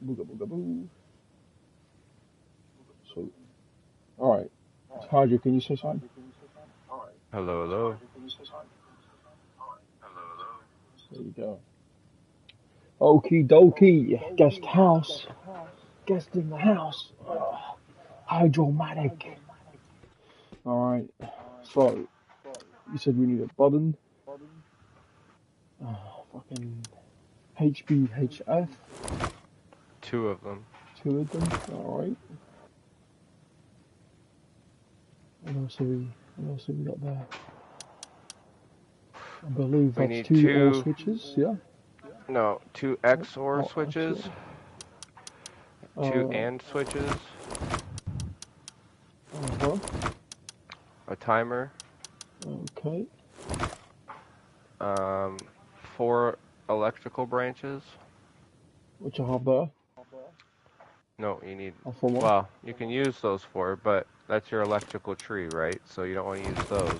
Booga booga boo. So, all right. Hydra, can you say something? Hello, hello. There you go. Okie dokie. Guest house. Guest in the house. Hydromatic. All right. So, you said we need a button. Fucking HBHF. Two of them. Two of them. All right. What else have we got there? I believe We that's need two OR two, switches. Yeah. no, two Oh, XOR oh, switches, actually. two Uh, AND switches, uh-huh. a timer, Okay. um, four electrical branches. Which I have there. No, you need, Oh, four more. well, you can use those four, but that's your electrical tree, right? So you don't want to use those.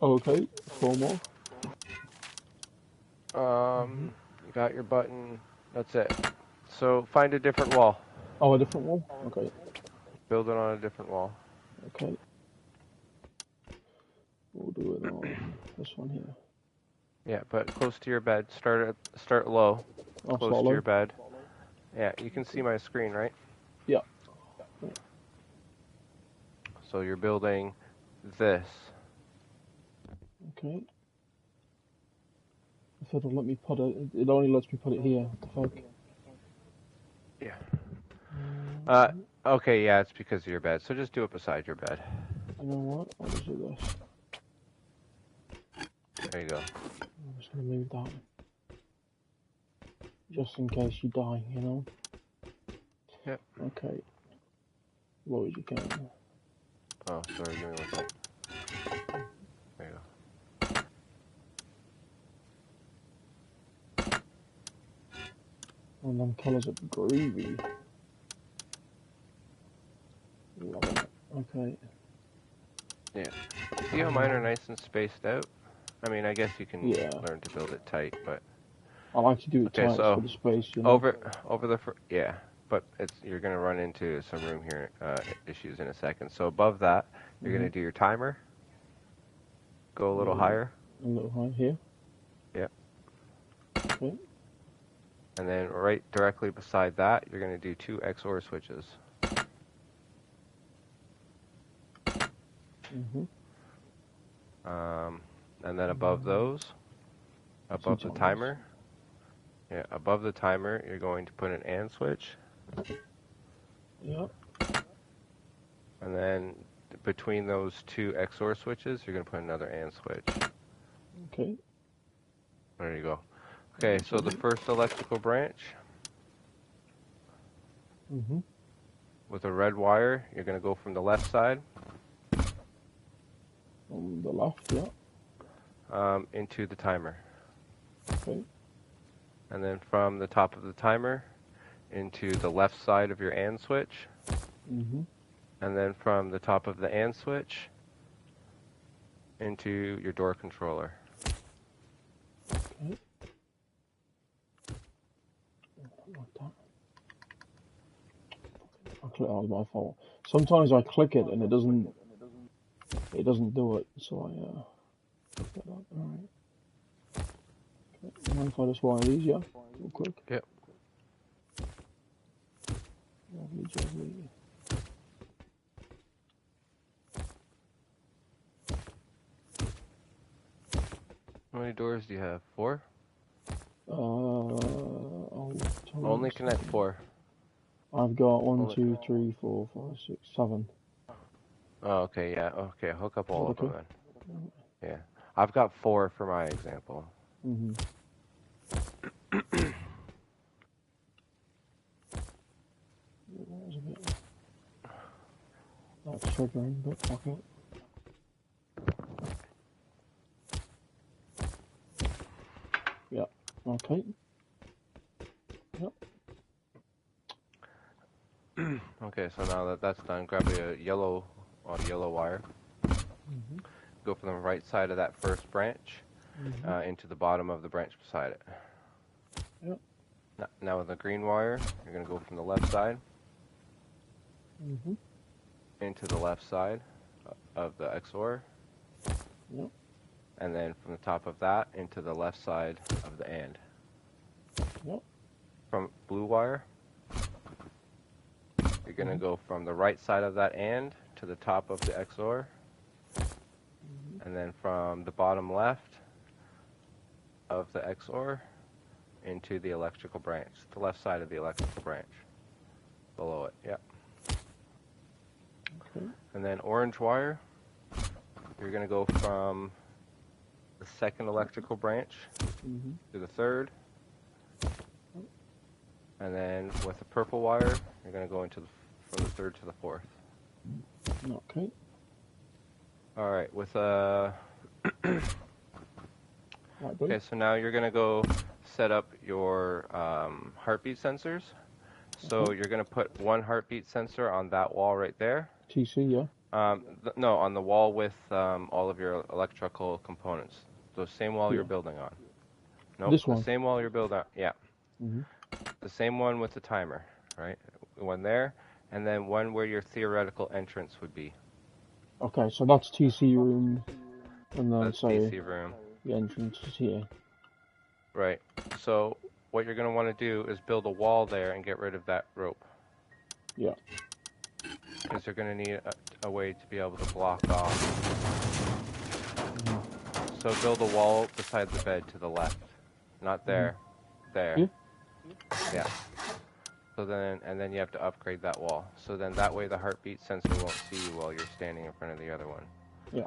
Okay. Four more. Hmm. You got your button, that's it. So find a different wall. Oh, a different wall. Okay. Build it on a different wall. Okay. We'll do it on this one here. Yeah, but close to your bed. Start low, Oh, close to your solo. bed. Yeah, you can see my screen, right? Yeah. So you're building this. Okay. I thought it'll let me put it. It only lets me put it here. What the fuck? Yeah. Uh, Okay, yeah, it's because of your bed. So just do it beside your bed. you know what? I'll just do this. There you go. I'm just gonna move that. Just in case you die, you know? Yep. Okay. What was you going? Oh, sorry, give me 1 second. There you go. And them colours are groovy. Love it. Okay. Yeah. See how mine are nice and spaced out? I mean, I guess you can Yeah. learn to build it tight, but I like to do it okay. tight So for the space, you know? over the yeah, but you're gonna run into some room here issues in a second. So above that, you're gonna do your timer. Go a little higher. A little high here. Yep. Okay. And then right directly beside that, you're gonna do two XOR switches. Mhm. And then above those, above the timer, above the timer, you're going to put an AND switch. Yep. And then between those two XOR switches, you're going to put another AND switch. Okay. There you go. Okay, so the first electrical branch, with a red wire, you're going to go from the left side. On the left, yeah. Into the timer. Okay. And then from the top of the timer into the left side of your AND switch. And then from the top of the AND switch into your door controller. Okay. Like that. I click. Oh, my fault. Sometimes I click it and it doesn't do it. So I get that. All right. Okay. Mind if I just wire these? Yeah. Real quick. Yep. Lovely jubbly. How many doors do you have? 4? Only connect 4. I've got 1, 2, 3, 4, 5, 6, 7. Oh, okay, yeah. Okay, hook up all of them then. Okay. Yeah. I've got 4 for my example. That's triggering, but fuck it. Yep. Okay. Yep. Okay, so now that that's done, grab a yellow wire. Go from the right side of that first branch into the bottom of the branch beside it. Yep. Now with the green wire, you're going to go from the left side Mhm. into the left side of the XOR. Yep. And then from the top of that into the left side of the AND. Yep. From blue wire, you're going to go from the right side of that AND to the top of the XOR. And then from the bottom left of the XOR into the electrical branch, the left side of the electrical branch, below it, yeah. Okay. And then orange wire, you're going to go from the second electrical branch Mhm. to the third, and then with the purple wire, you're going to go into from the third to the fourth. Okay. All right, with Right, boy. okay, so now you're going to go set up your heartbeat sensors. So you're going to put one heartbeat sensor on that wall right there. TC, yeah. No, on the wall with all of your electrical components. The same wall you're Yeah. building on. Nope, This the one. same wall you're building on. Yeah. Mhm. The same one with the timer, right? One there, and then one where your theoretical entrance would be. Okay, so that's TC room, and then That's say TC room. the entrance is here. Right. So what you're going to want to do is build a wall there and get rid of that rope. Yeah. Because you're going to need a way to be able to block off. So build a wall beside the bed to the left. Not there. There. Here? Yeah. So then, and then you have to upgrade that wall. So then that way the heartbeat sensor won't see you while you're standing in front of the other one. Yeah.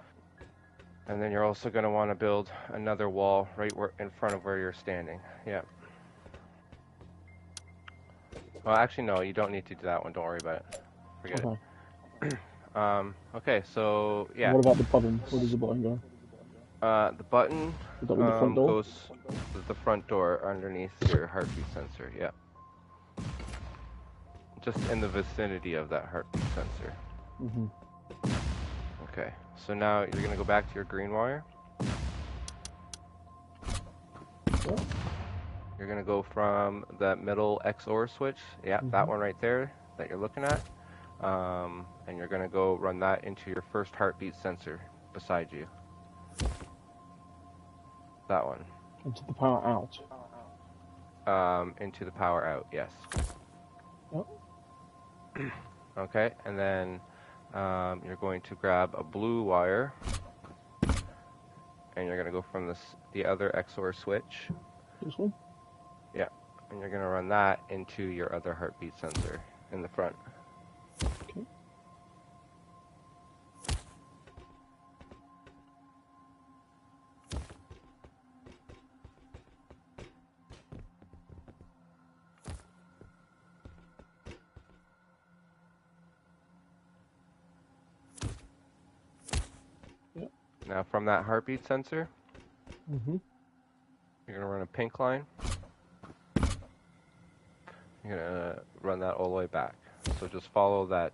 And then you're also going to want to build another wall right in front of where you're standing. Yeah. Well, actually, no, you don't need to do that one. Don't worry about it. Forget Okay. it. Okay, so, yeah. What about the button? Where does the button go? The button Is that with the front door? goes with the front door underneath your heartbeat sensor. Yeah. Just in the vicinity of that heartbeat sensor. Mhm. Okay, so now you're going to go back to your green wire. Yeah. You're going to go from the middle XOR switch, yeah, that one right there that you're looking at, and you're going to go run that into your first heartbeat sensor beside you. That one. Into the power out. Into the power out, yes. Yep. Okay, and then you're going to grab a blue wire, and you're going to go from the other XOR switch. This one? Yeah, and you're going to run that into your other heartbeat sensor in the front. Okay. Yep. Now from that heartbeat sensor, Mhm. you're going to run a pink line. You're going to run that all the way back. So just follow that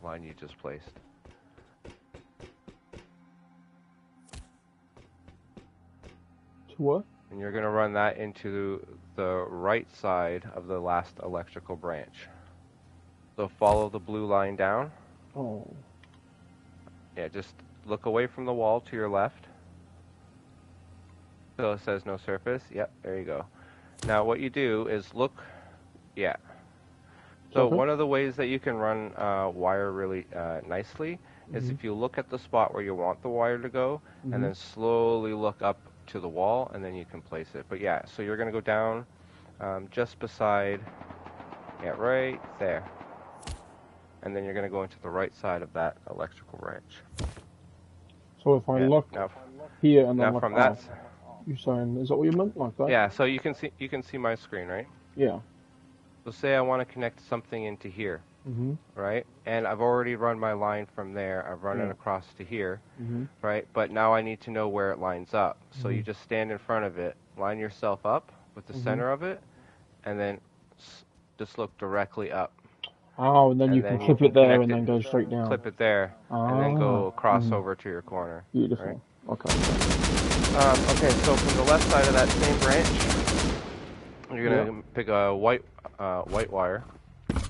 line you just placed. To what? And you're going to run that into the right side of the last electrical branch. So follow the blue line down. Oh. Yeah, just look away from the wall to your left. So it says no surface. Yep, there you go. Now what you do is look, yeah. So Okay. one of the ways that you can run wire really nicely is if you look at the spot where you want the wire to go, and then slowly look up to the wall, and then you can place it. But yeah, so you're going to go down just beside, yeah, right there. And then you're going to go into the right side of that electrical branch. So if I Yeah, look now, here and then now look from up, that, you're saying, is that what you meant? Like that? yeah, so you can see my screen, right? Yeah. So say I want to connect something into here, Mm-hmm. right? And I've already run my line from there. I've run it across to here, Mm-hmm. right? But now I need to know where it lines up. So you just stand in front of it, line yourself up with the center of it, and then just look directly up. Oh, and then you can clip it there and then connect go straight down. Clip it there, and then go across over to your corner. Beautiful. Right? Okay. Okay, so from the left side of that same branch, You're gonna pick a white wire, and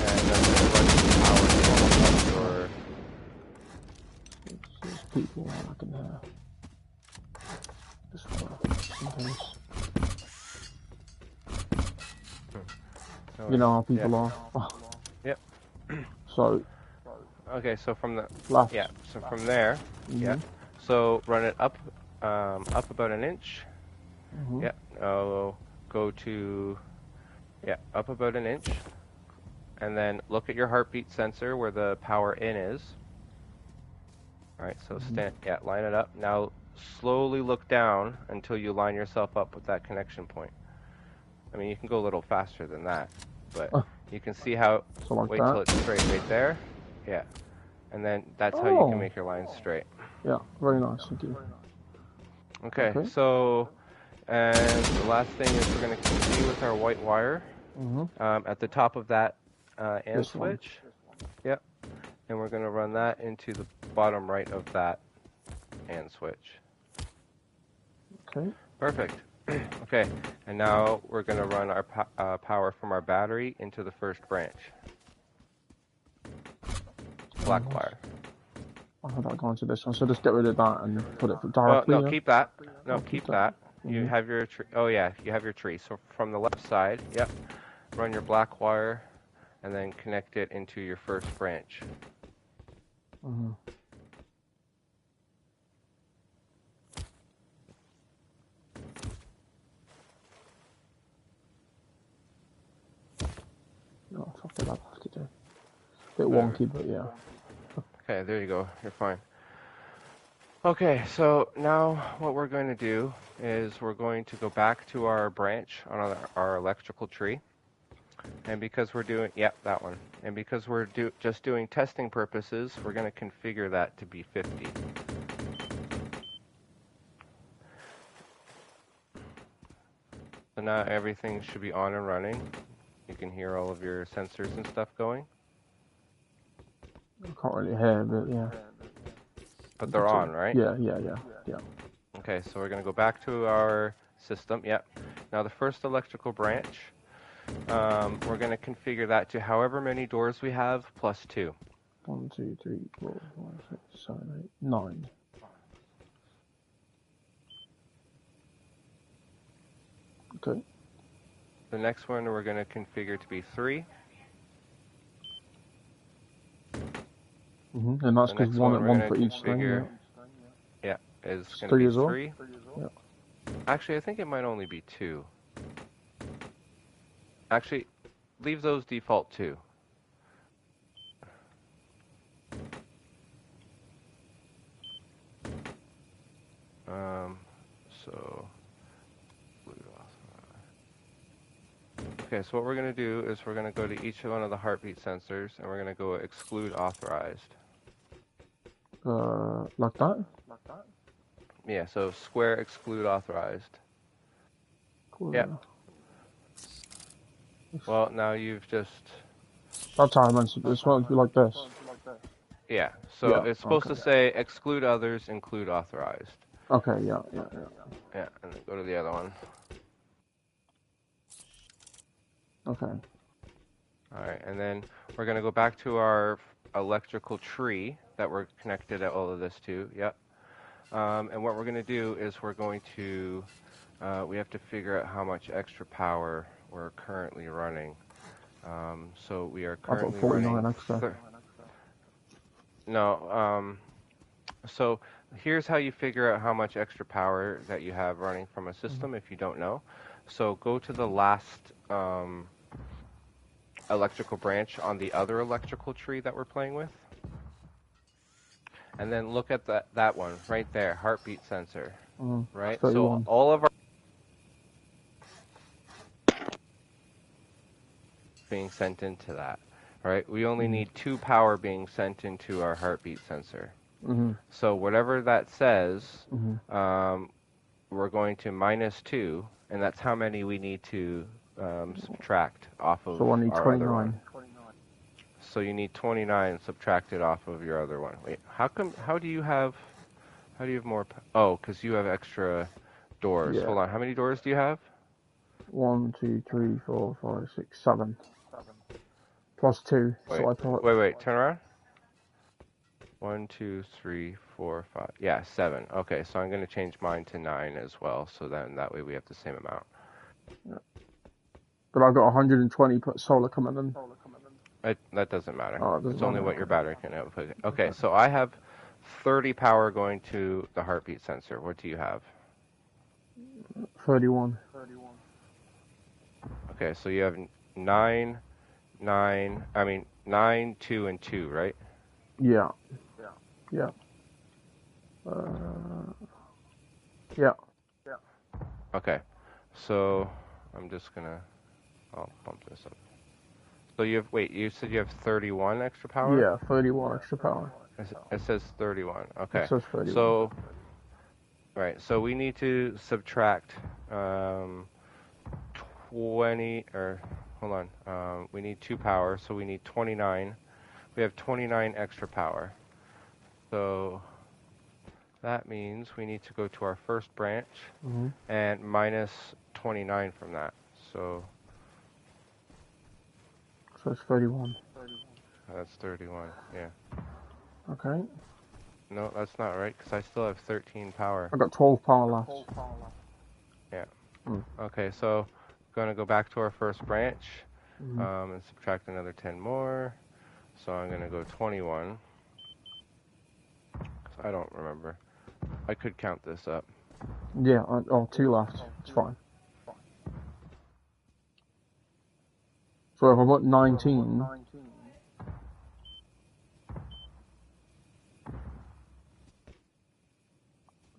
then run some power to your. There's people I can just sometimes. You know how people are. Yep. So. Okay, so from the left. Yeah, so from there, so run it up, up about an inch. Yeah. Go to up about an inch, and then look at your heartbeat sensor where the power in is. All right, so line it up. Now slowly look down until you line yourself up with that connection point. I mean, you can go a little faster than that, but you can see how. So like wait that. till it's straight right there. Yeah, and then that's how you can make your lines straight. Yeah, very nice. Thank you. Okay, so, and the last thing is we're going to continue with our white wire. At the top of that AND switch. Yep. And we're going to run that into the bottom right of that AND switch. Okay. Perfect. Okay, and now we're going to run our power from our battery into the first branch. Black wire. I had that going to this one, so just get rid of that and put it directly. No, keep that. No, keep that. You have your tree. Oh yeah, you have your tree. So from the left side, run your black wire, and then connect it into your first branch. No, fuck it, I'll have to do. Bit wonky, but yeah. Okay, there you go. You're fine. Okay, so now what we're going to do is we're going to go back to our branch on our electrical tree. And because we're doing, that one. And because we're just doing testing purposes, we're going to configure that to be 50. So now everything should be on and running. You can hear all of your sensors and stuff going. I can't really hear, but yeah. But they're on, right? Yeah. Okay, so we're going to go back to our system. Yep. Now the first electrical branch, we're going to configure that to however many doors we have plus 2. 1, 2, 3, 4, 5, 6, 7, 8, 9. Okay. The next one we're going to configure to be 3. And that's because one for each thing. Yeah, is going to be 3. Yeah. Actually, I think it might only be 2. Actually, leave those default 2. Okay, so what we're going to do is we're going to go to each one of the heartbeat sensors, and we're going to go exclude authorized. Like that? Yeah, so square exclude authorized. Cool. Yeah. Well, now you've just... That's how I meant it. This won't be like this. Yeah, so it's supposed to say exclude others, include authorized. Okay, yeah. Yeah, and then go to the other one. Okay. Alright, and then we're going to go back to our electrical tree that we're connected all of this to. Yep. And what we're going to do is we're going to, we have to figure out how much extra power we're currently running. So we are currently running... extra. No, so here's how you figure out how much extra power that you have running from a system if you don't know. So go to the last electrical branch on the other electrical tree that we're playing with. And then look at that one right there, heartbeat sensor. Right? So all of our being sent into that. Right? We only need 2 power being sent into our heartbeat sensor. So whatever that says, we're going to minus 2, and that's how many we need to subtract off of our other one. So you need 29 subtracted off of your other one. Wait, how do you have more? Oh, because you have extra doors. Yeah. Hold on, how many doors do you have? 1, 2, 3, 4, 5, 6, 7. Plus 2. Wait, So I thought. wait, turn around. 1, 2, 3, 4, 5. Yeah, 7. Okay, so I'm going to change mine to 9 as well, so then that way we have the same amount. Yeah. But I've got 120 solar coming in. That doesn't matter. Oh, it doesn't It's only matter. what your battery can output. Okay, so I have 30 power going to the heartbeat sensor. What do you have? 31. Okay, so you have 9, 9, 2, and 2, right? Yeah. Yeah. Yeah. Okay, so I'm just gonna, I'll bump this up. So you said you have 31 extra power? Yeah, 31 extra power. It says 31. Okay. It says 31. So, right. So we need to subtract 20, or hold on. We need 2 power, so we need 29. We have 29 extra power. So that means we need to go to our first branch and minus 29 from that. So it's 31. that's 31. Yeah. Okay. No, that's not right, because I still have 13 power. I've got 12 power left. Yeah. Okay, so going to go back to our first branch and subtract another 10 more. So I'm going to go 21. I don't remember. I could count this up. Yeah, 2 left. It's fine. So if I put 19...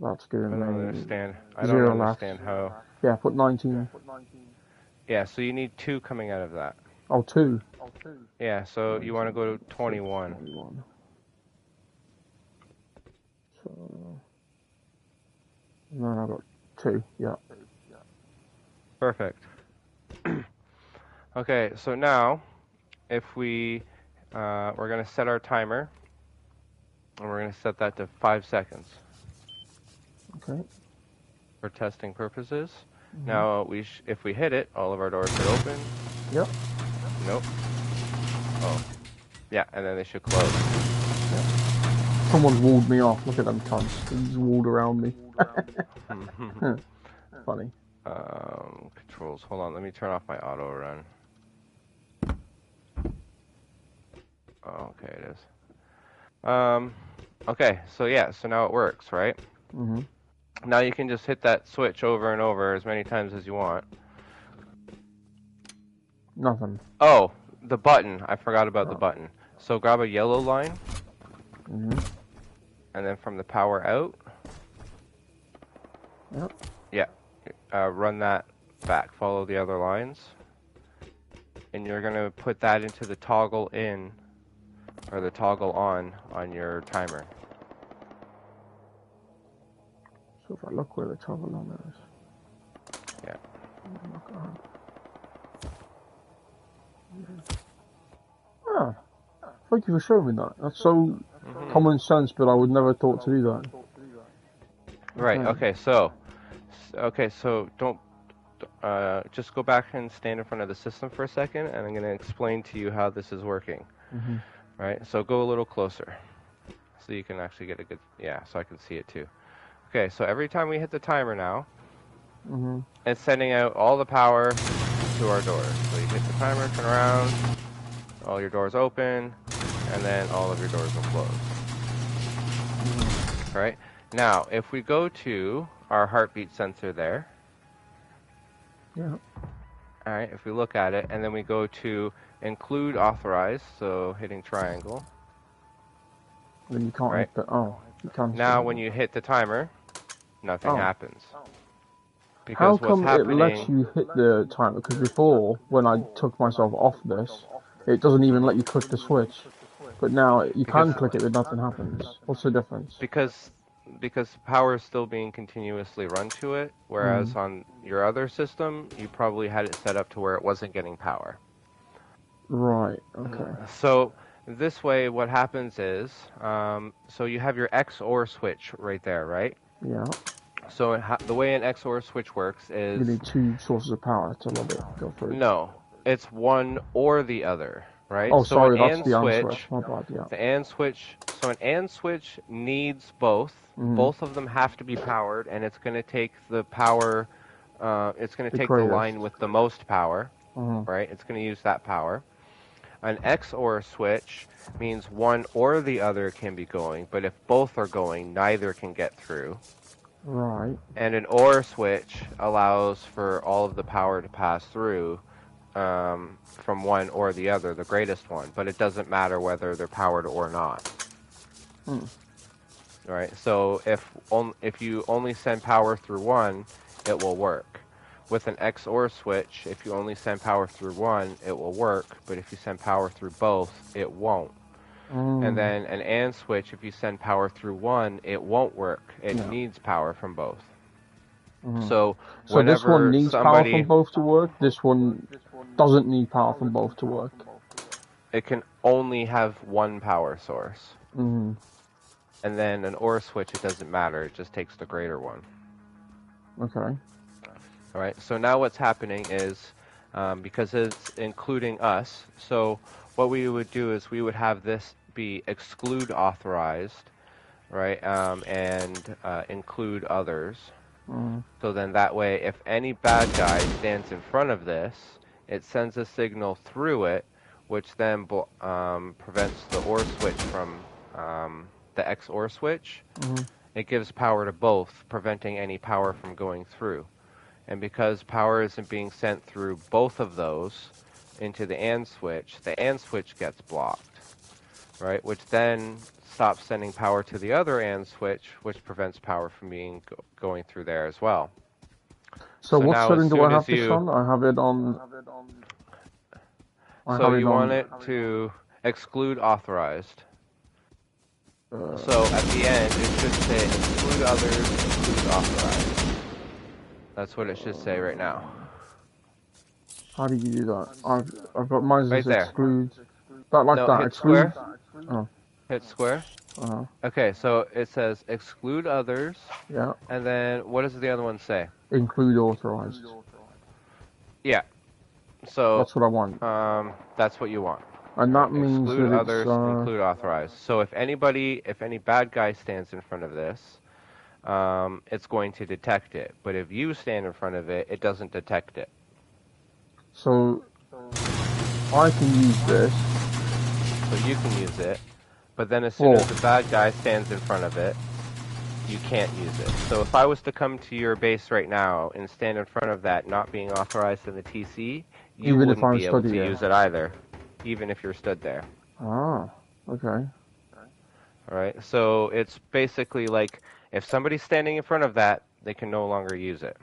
That's giving me... I don't understand. I zero don't understand left. how... Yeah, put 19. Yeah, so you need 2 coming out of that. Oh, 2. Yeah, so you want to go to 21. 21. So... No, I've got 2, yeah. Perfect. Okay, so now, if we're going to set our timer, and we're going to set that to 5 seconds. Okay. For testing purposes. Now, if we hit it, all of our doors should open. Yep. Nope. Oh. Yeah, and then they should close. Yep. Someone walled me off. Look at them cunts. They just walled around me. Funny. Controls. Hold on. Let me turn off my auto run. Oh, okay, it is. Okay, so yeah, so now it works, right? Now you can just hit that switch over and over as many times as you want. Nothing. Oh, the button. I forgot about the button. So grab a yellow line. And then from the power out. Yep. Yeah. Run that back. Follow the other lines. And you're going to put that into the toggle in, or the toggle on your timer. So if I look where the toggle on is. Yeah. Ah, thank you for showing me that. That's so common sense, but I would never have thought to do that. Right. Okay. So don't just go back and stand in front of the system for a second, and I'm going to explain to you how this is working. Right. So go a little closer, so you can actually get a good so I can see it too. Okay. So every time we hit the timer now, it's sending out all the power to our doors. So you hit the timer, turn around, all your doors open, and then all of your doors will close. All right. Now, if we go to our heartbeat sensor there. Yeah. All right. If we look at it, and then we go to include authorized, so hitting triangle. Then you can't hit the, you can't. Now, when you hit the timer, nothing happens. Because how come it lets you hit the timer? Because before, when I took myself off this, it doesn't even let you click the switch. But now you can click it, but nothing happens. What's the difference? Because power is still being continuously run to it, whereas on your other system, you probably had it set up to where it wasn't getting power. Right. Okay. So this way, what happens is, so you have your X OR switch right there, right? Yeah. So the way an XOR switch works is... You need two sources of power to let it go through. No, it's one or the other, right? Oh, so sorry, an that's AND the switch, answer. My bad, yeah. The AND switch, so an AND switch needs both. Both of them have to be powered, and it's going to take the power, it's going to take the line with the most power, right? It's going to use that power. An XOR switch means one or the other can be going, but if both are going, neither can get through. Right. And an OR switch allows for all of the power to pass through from one or the other, the greatest one, but it doesn't matter whether they're powered or not. Right? So if you only send power through one, it will work. With an XOR switch, if you only send power through one, it will work, but if you send power through both, it won't. And then an AND switch, if you send power through one, it won't work. It needs power from both. So this one needs power from both to work, this one doesn't need power from both to work. It can only have one power source. And then an OR switch, it doesn't matter, it just takes the greater one. Okay. All right, so now what's happening is, because it's including us, so what we would do is we would have this be exclude authorized, right, and include others. So then that way, if any bad guy stands in front of this, it sends a signal through it, which then prevents the OR switch from the XOR switch. It gives power to both, preventing any power from going through. And because power isn't being sent through both of those into the AND switch gets blocked, right? Which then stops sending power to the other AND switch, which prevents power from going through there as well. So what setting do I have this on? I have it on... So you want it to exclude authorized. So at the end, it should say exclude others, exclude authorized. That's what it should say right now. How do you do that? I've got mine right there. Exclude. That hit exclude. Square. Oh. Hit square. Okay, so it says exclude others. Yeah. And then what does the other one say? Include authorized. Yeah. So that's what I want. That's what you want. And that means exclude that others, include authorized. So if any bad guy stands in front of this, it's going to detect it. But if you stand in front of it, it doesn't detect it. So I can use this. So you can use it. But then as soon as the bad guy stands in front of it, you can't use it. So if I was to come to your base right now and stand in front of that not being authorized in the TC, you wouldn't be able to use it either, even if you're stood there. Ah, okay. Alright, so it's basically like if somebody's standing in front of that, they can no longer use it.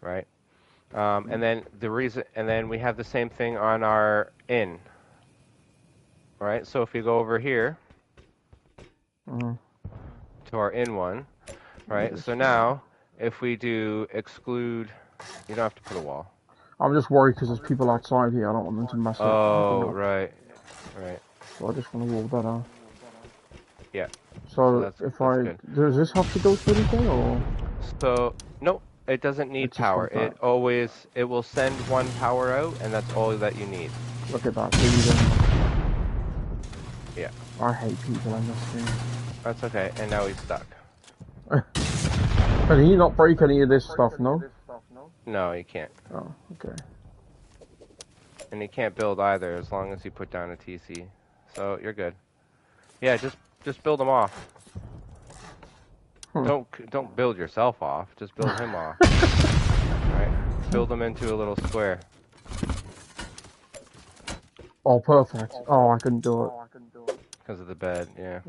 Right? And then we have the same thing on our in. Alright, so if we go over here to our in one, right? So now if we do exclude, you don't have to put a wall. I'm just worried because there's people outside here. I don't want them to mess up. Oh, right. So I just want to wall that out. Yeah. So if does this have to go through anything or? So no, it doesn't need power. It will send one power out, and that's all that you need. Look at that. Yeah. I hate people in this game. That's okay. And now he's stuck. Can he not break any of this stuff? No. No, he can't. Oh, okay. And he can't build either, as long as you put down a TC. So you're good. Yeah, just build him off. Don't build yourself off. Just build him off. Right? Build him into a little square. Oh, perfect. Oh, I couldn't do it. Because of the bed, yeah.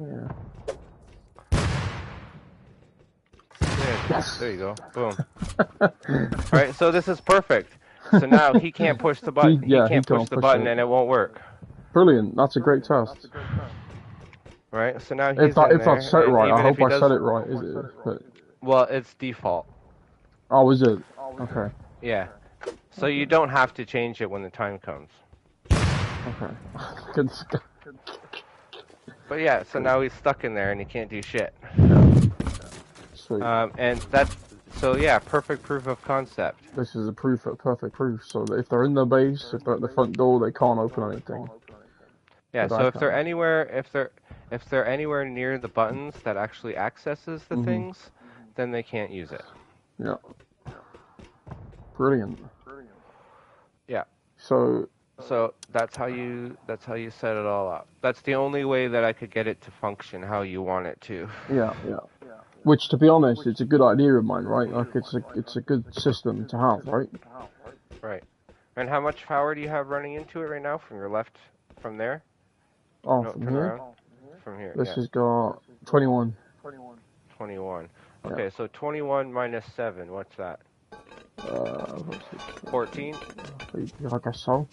Yes. There you go. Boom. Alright, so this is perfect. So now he can't push the button. He can't push the button and it won't work. Brilliant. That's a great test. Right, so now if he's that's set right, I hope I said it right. Is it? Well, it's default. Oh, is it? Okay. Yeah. So you don't have to change it when the time comes. Okay. But yeah, so now he's stuck in there and he can't do shit. Sweet. And that's so yeah, perfect proof of concept. This is a perfect proof. So that if they're in their base, if they're at the front door, they can't open anything. Yeah. So if they're anywhere, if they're anywhere near the buttons that actually accesses the things, then they can't use it. Yeah. Brilliant. Yeah. So that's how you set it all up. That's the only way that I could get it to function how you want it to. Yeah. Which, to be honest, it's a good idea of mine, right? Like it's a good system to have, right? Right. And how much power do you have running into it right now from your left, from there? Oh, no, from here? Around. From here, This has got 21. 21. Okay, yeah. So 21 minus 7, what's that? 14? I guess so.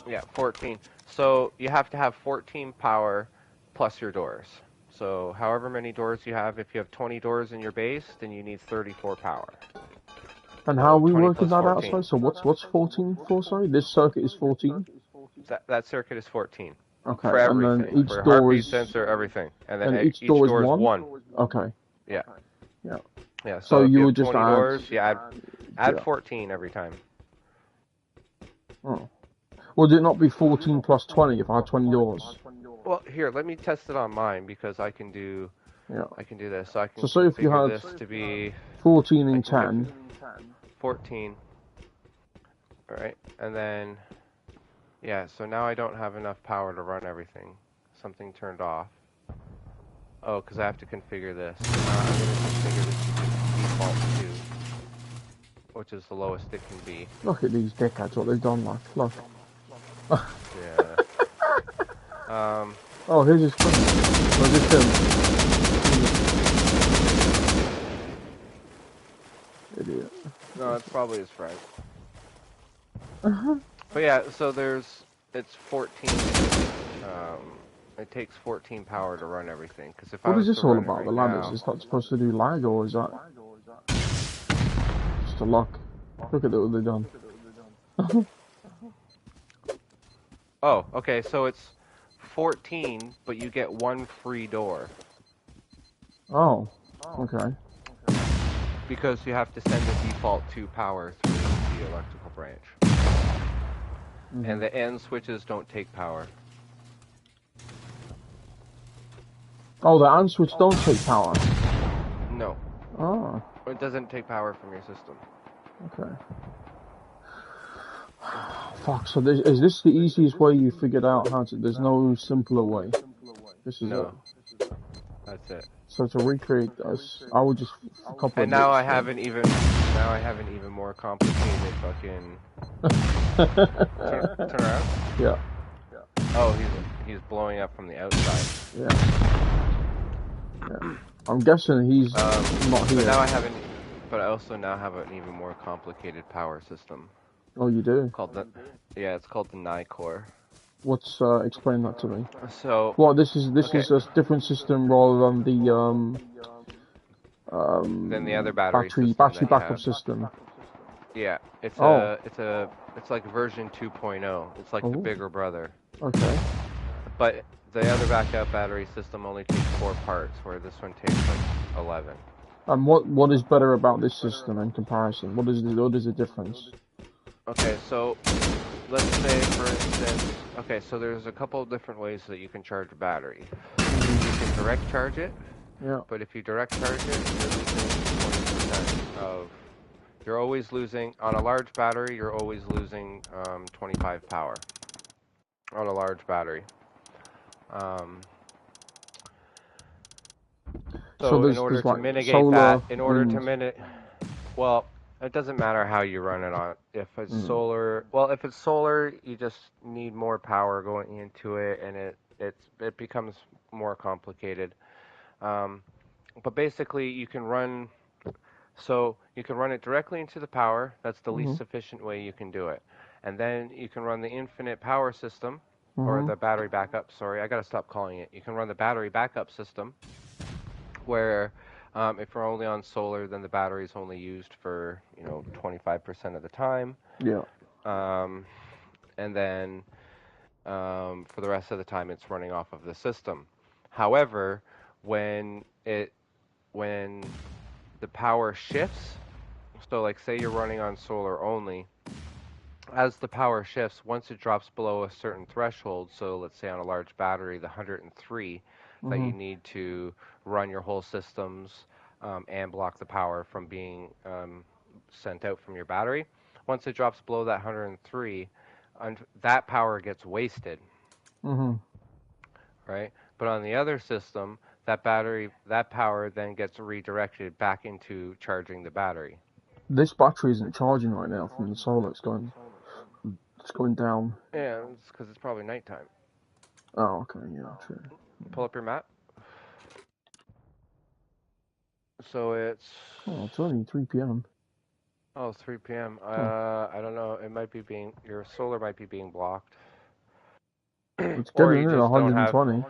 Yeah, 14. So you have to have 14 power plus your doors. So however many doors you have, if you have 20 doors in your base, then you need 34 power. And how are we working that outside? So what's 14 for, sorry? This circuit is 14? That circuit is 14. Okay, for everything. And then each for door heartbeat is... sensor, everything. And then each door is 1? Okay. Yeah. Yeah, so you would just add... doors, you add 14 every time. Oh. Would it not be 14 plus 20 if I had 20 doors? Well, here, let me test it on mine because I can do this. So I can say if you had this to be 14 and 10. 14. Alright, and then yeah, so now I don't have enough power to run everything. Something turned off. Oh, because I have to configure this. I'm going to configure this to default 2, which is the lowest it can be. Look at these dickheads, what they've done, like, look. Yeah. Oh, here's his friend. Where's his film? Idiot. No, it's probably his friend. But yeah, so it's 14, it takes 14 power to run everything. Cause if what I was is this to all run about, right the ladders? now, Is that supposed to do lag, or is that just a lock? Look at what they've done. Oh, okay, so it's 14, but you get 1 free door. Oh, okay. Because you have to send the default 2 power through the electrical branch. And the end switches don't take power. Oh, the AND switch don't take power? No. Oh. It doesn't take power from your system. Okay. Fuck, so is this the easiest way you figured out how to... There's no simpler way? This is it. That's it. So to recreate this, I would just... And now I have an even more complicated fucking... turn around? Yeah. Oh, he's blowing up from the outside. Yeah. I'm guessing he's not here. But I also now have an even more complicated power system. Oh, you do? It's called the Nicor. What's explain that to me? So this is a different system rather than the than the other battery backup system. Yeah, it's like version 2.0. It's like the bigger brother. Okay. But the other backup battery system only takes 4 parts, where this one takes like 11. And what is better about this system in comparison? What is the difference? Okay, so let's say, for instance, so there's a couple of different ways that you can charge a battery. You can direct charge it. Yeah. But if you direct charge it, you're losing 20% of. You're always losing on a large battery. You're always losing 25 power on a large battery. So in order to mitigate that, well, it doesn't matter how you run it on. If it's solar, if it's solar, you just need more power going into it, and it becomes more complicated. But basically, you can run it directly into the power. That's the least efficient way you can do it. And then you can run the infinite power system, or the battery backup. Sorry, I gotta stop calling it. You can run the battery backup system, where if we're only on solar, then the battery is only used for 25% of the time. Yeah. And then for the rest of the time, it's running off of the system. However, when the power shifts, so like say you're running on solar only, as the power shifts, once it drops below a certain threshold, so let's say on a large battery, the 103, that you need to run your whole systems and block the power from being sent out from your battery. Once it drops below that 103, that power gets wasted, right? But on the other system, that power then gets redirected back into charging the battery. This battery isn't charging right now from the solar. It's going down. Yeah, it's because it's probably nighttime. Oh, okay, yeah, true. Pull up your map. So it's... Oh, it's only 3 p.m. Oh, 3 p.m. I don't know. It might be your solar might be being blocked. It's Or getting you in at just don't have... 120.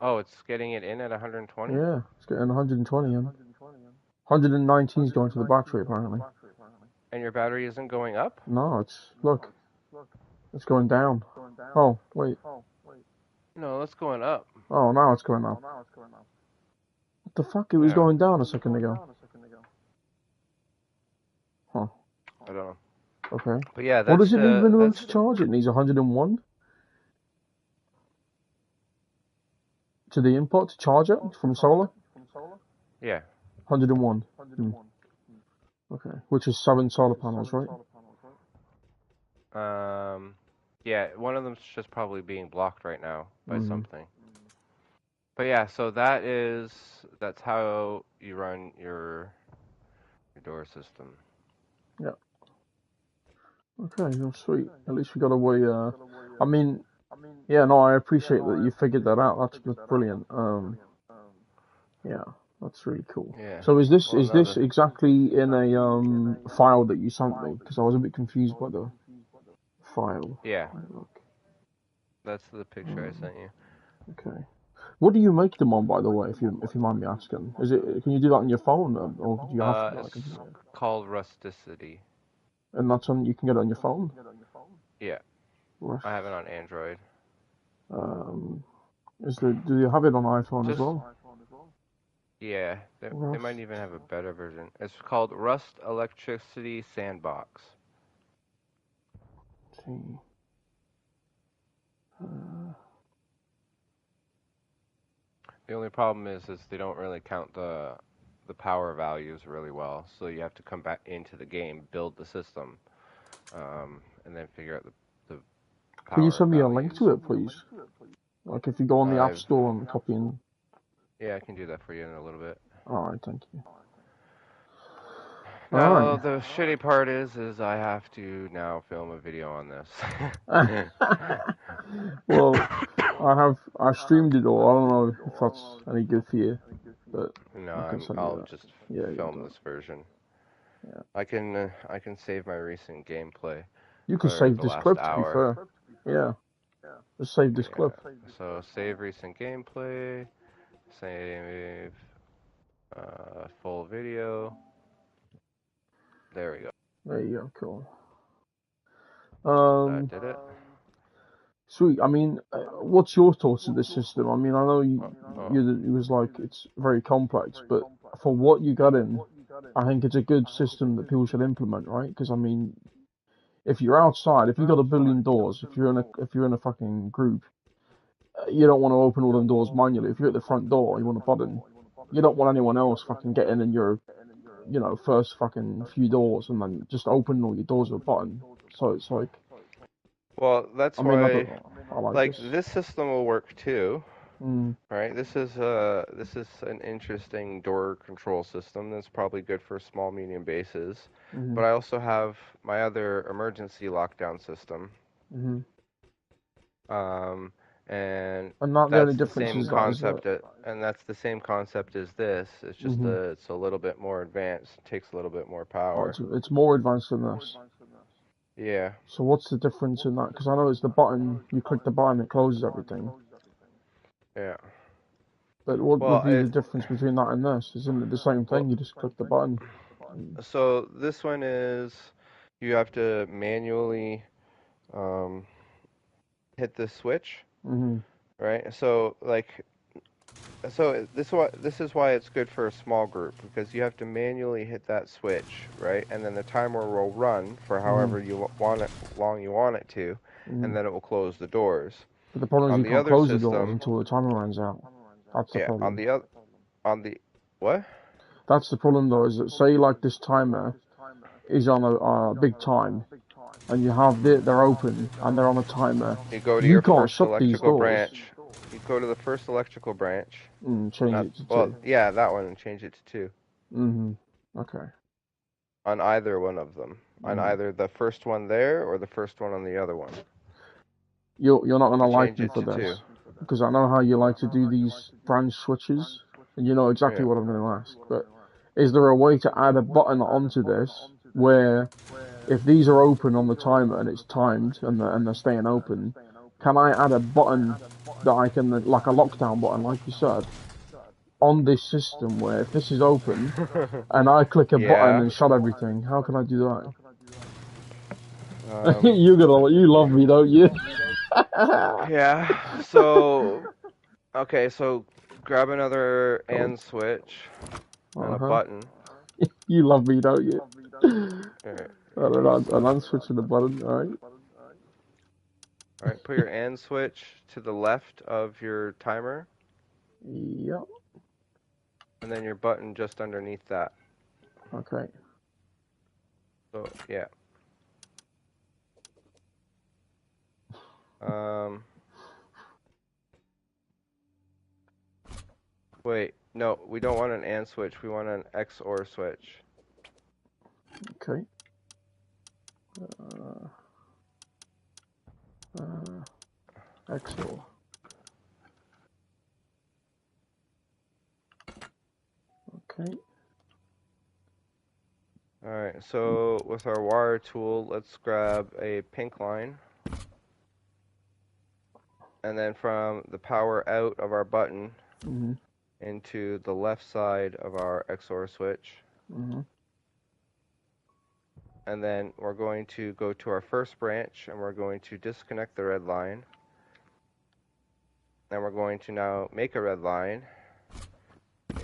Oh, it's getting it in at 120? Yeah, it's getting 120 in. 119 is going to the battery, apparently. And your battery isn't going up? No, look. It's going down. Oh, wait. No, it's going up. Oh, now it's going up. What the fuck? It was going down a second ago. Huh. I don't know. Okay. But yeah, that's... What does it need minimum to charge? It needs 101? To the input to charge it from solar? Yeah. 101. Okay. Which is 7 solar panels, right? Yeah, one of them's just probably being blocked right now by something. But yeah, so that's how you run your door system. Yeah. Okay, well, sweet. At least we got a way, I mean, yeah, no, I appreciate that you figured that out. That's brilliant. Yeah, that's really cool. Yeah. So is this exactly in a file that you sent me? Because I was a bit confused by the file. Yeah. That's the picture I sent you. Okay. What do you make them on, by the way, if you mind me asking? Can you do that on your phone, or do you have to? It's called Rusticity. And that's you can get it on your phone? Yeah. I have it on Android. Do you have it on iPhone as well? Yeah, they might even have a better version. It's called Rust Electricity Sandbox. Let's see. The only problem is they don't really count the power values really well. So you have to come back into the game, build the system, and then figure out the power. Can you send me a link to it, please? Like if you go on the App Store and copy in. Yeah, I can do that for you in a little bit. Alright, thank you. Now, the shitty part is I have to now film a video on this. Well, I streamed it all. I don't know if that's any good for you, but no, I'll just film this version. Yeah. I can save my recent gameplay. You can save this clip, to be fair. Yeah. Just save this clip. So save recent gameplay. Save full video. There we go. There you go, cool. That did it. Sweet. I mean, what's your thoughts of this system? I mean, I know it was like it's very complex, but for what you got in, I think it's a good system that people should implement, right? Because I mean, if you're outside, if you've got a billion doors, if you're in a fucking group, you don't want to open all them doors manually. If you're at the front door, you want a button. You don't want anyone else fucking getting in your, first fucking few doors and then just open all your doors with a button. So it's like. Well, that's why, like this system will work too, right? This is an interesting door control system that's probably good for small, medium bases. But I also have my other emergency lockdown system. And not the only difference is concept, and that's the same concept as this. It's just it's a little bit more advanced. It takes a little bit more power. Oh, it's more advanced than this. Yeah. So what's the difference in that? Because I know it's the button. You click the button, it closes everything. Yeah. But what would be the difference between that and this? Isn't it the same thing? You just click the button. So this one is you have to manually hit the switch. Right. So like So this is why it's good for a small group, because you have to manually hit that switch, right? And then the timer will run for Mm. however you want it, long you want it to, and Mm. then it will close the doors. But the problem is On you the can't other close the doors system, until the timer runs out. That's the yeah, problem. on the what? That's the problem though, is that say like this timer is on a big time, and you have they're open and they're on a timer. You go to You your can't first shut these electrical doors. branch. You go to the first electrical branch. Change Not it to well, 2. yeah, that one, and change it to 2 Okay. on either one of them. On Mm. either the first one there or the first one on the other one. You're not gonna You like change me it for to 2. this because I know how you like to do these branch switches, and you know exactly Yeah. what I'm going to ask. But is there a way to add a button onto this where if these are open on the timer and it's timed and they're staying open, can I add a button that I can, like a lockdown button, like you said, on this system where if this is open and I click a button Yeah. and shut everything, how can I do that? Um, You love me, don't you? yeah. So, okay, so grab another Oh, and switch and a uh-huh. button. You love me, don't you? Alright, And I'm switching the button, alright? alright, put your and switch to the left of your timer, Yep, and then your button just underneath that. okay. So, yeah. Um, wait, no, we don't want an and switch. We want an XOR switch. Okay. Uh, XOR. Okay. Alright, so with our wire tool, let's grab a pink line. And then from the power out of our button Mm-hmm. into the left side of our XOR switch. Mm-hmm. And then we're going to go to our first branch and we're going to disconnect the red line. And we're going to now make a red line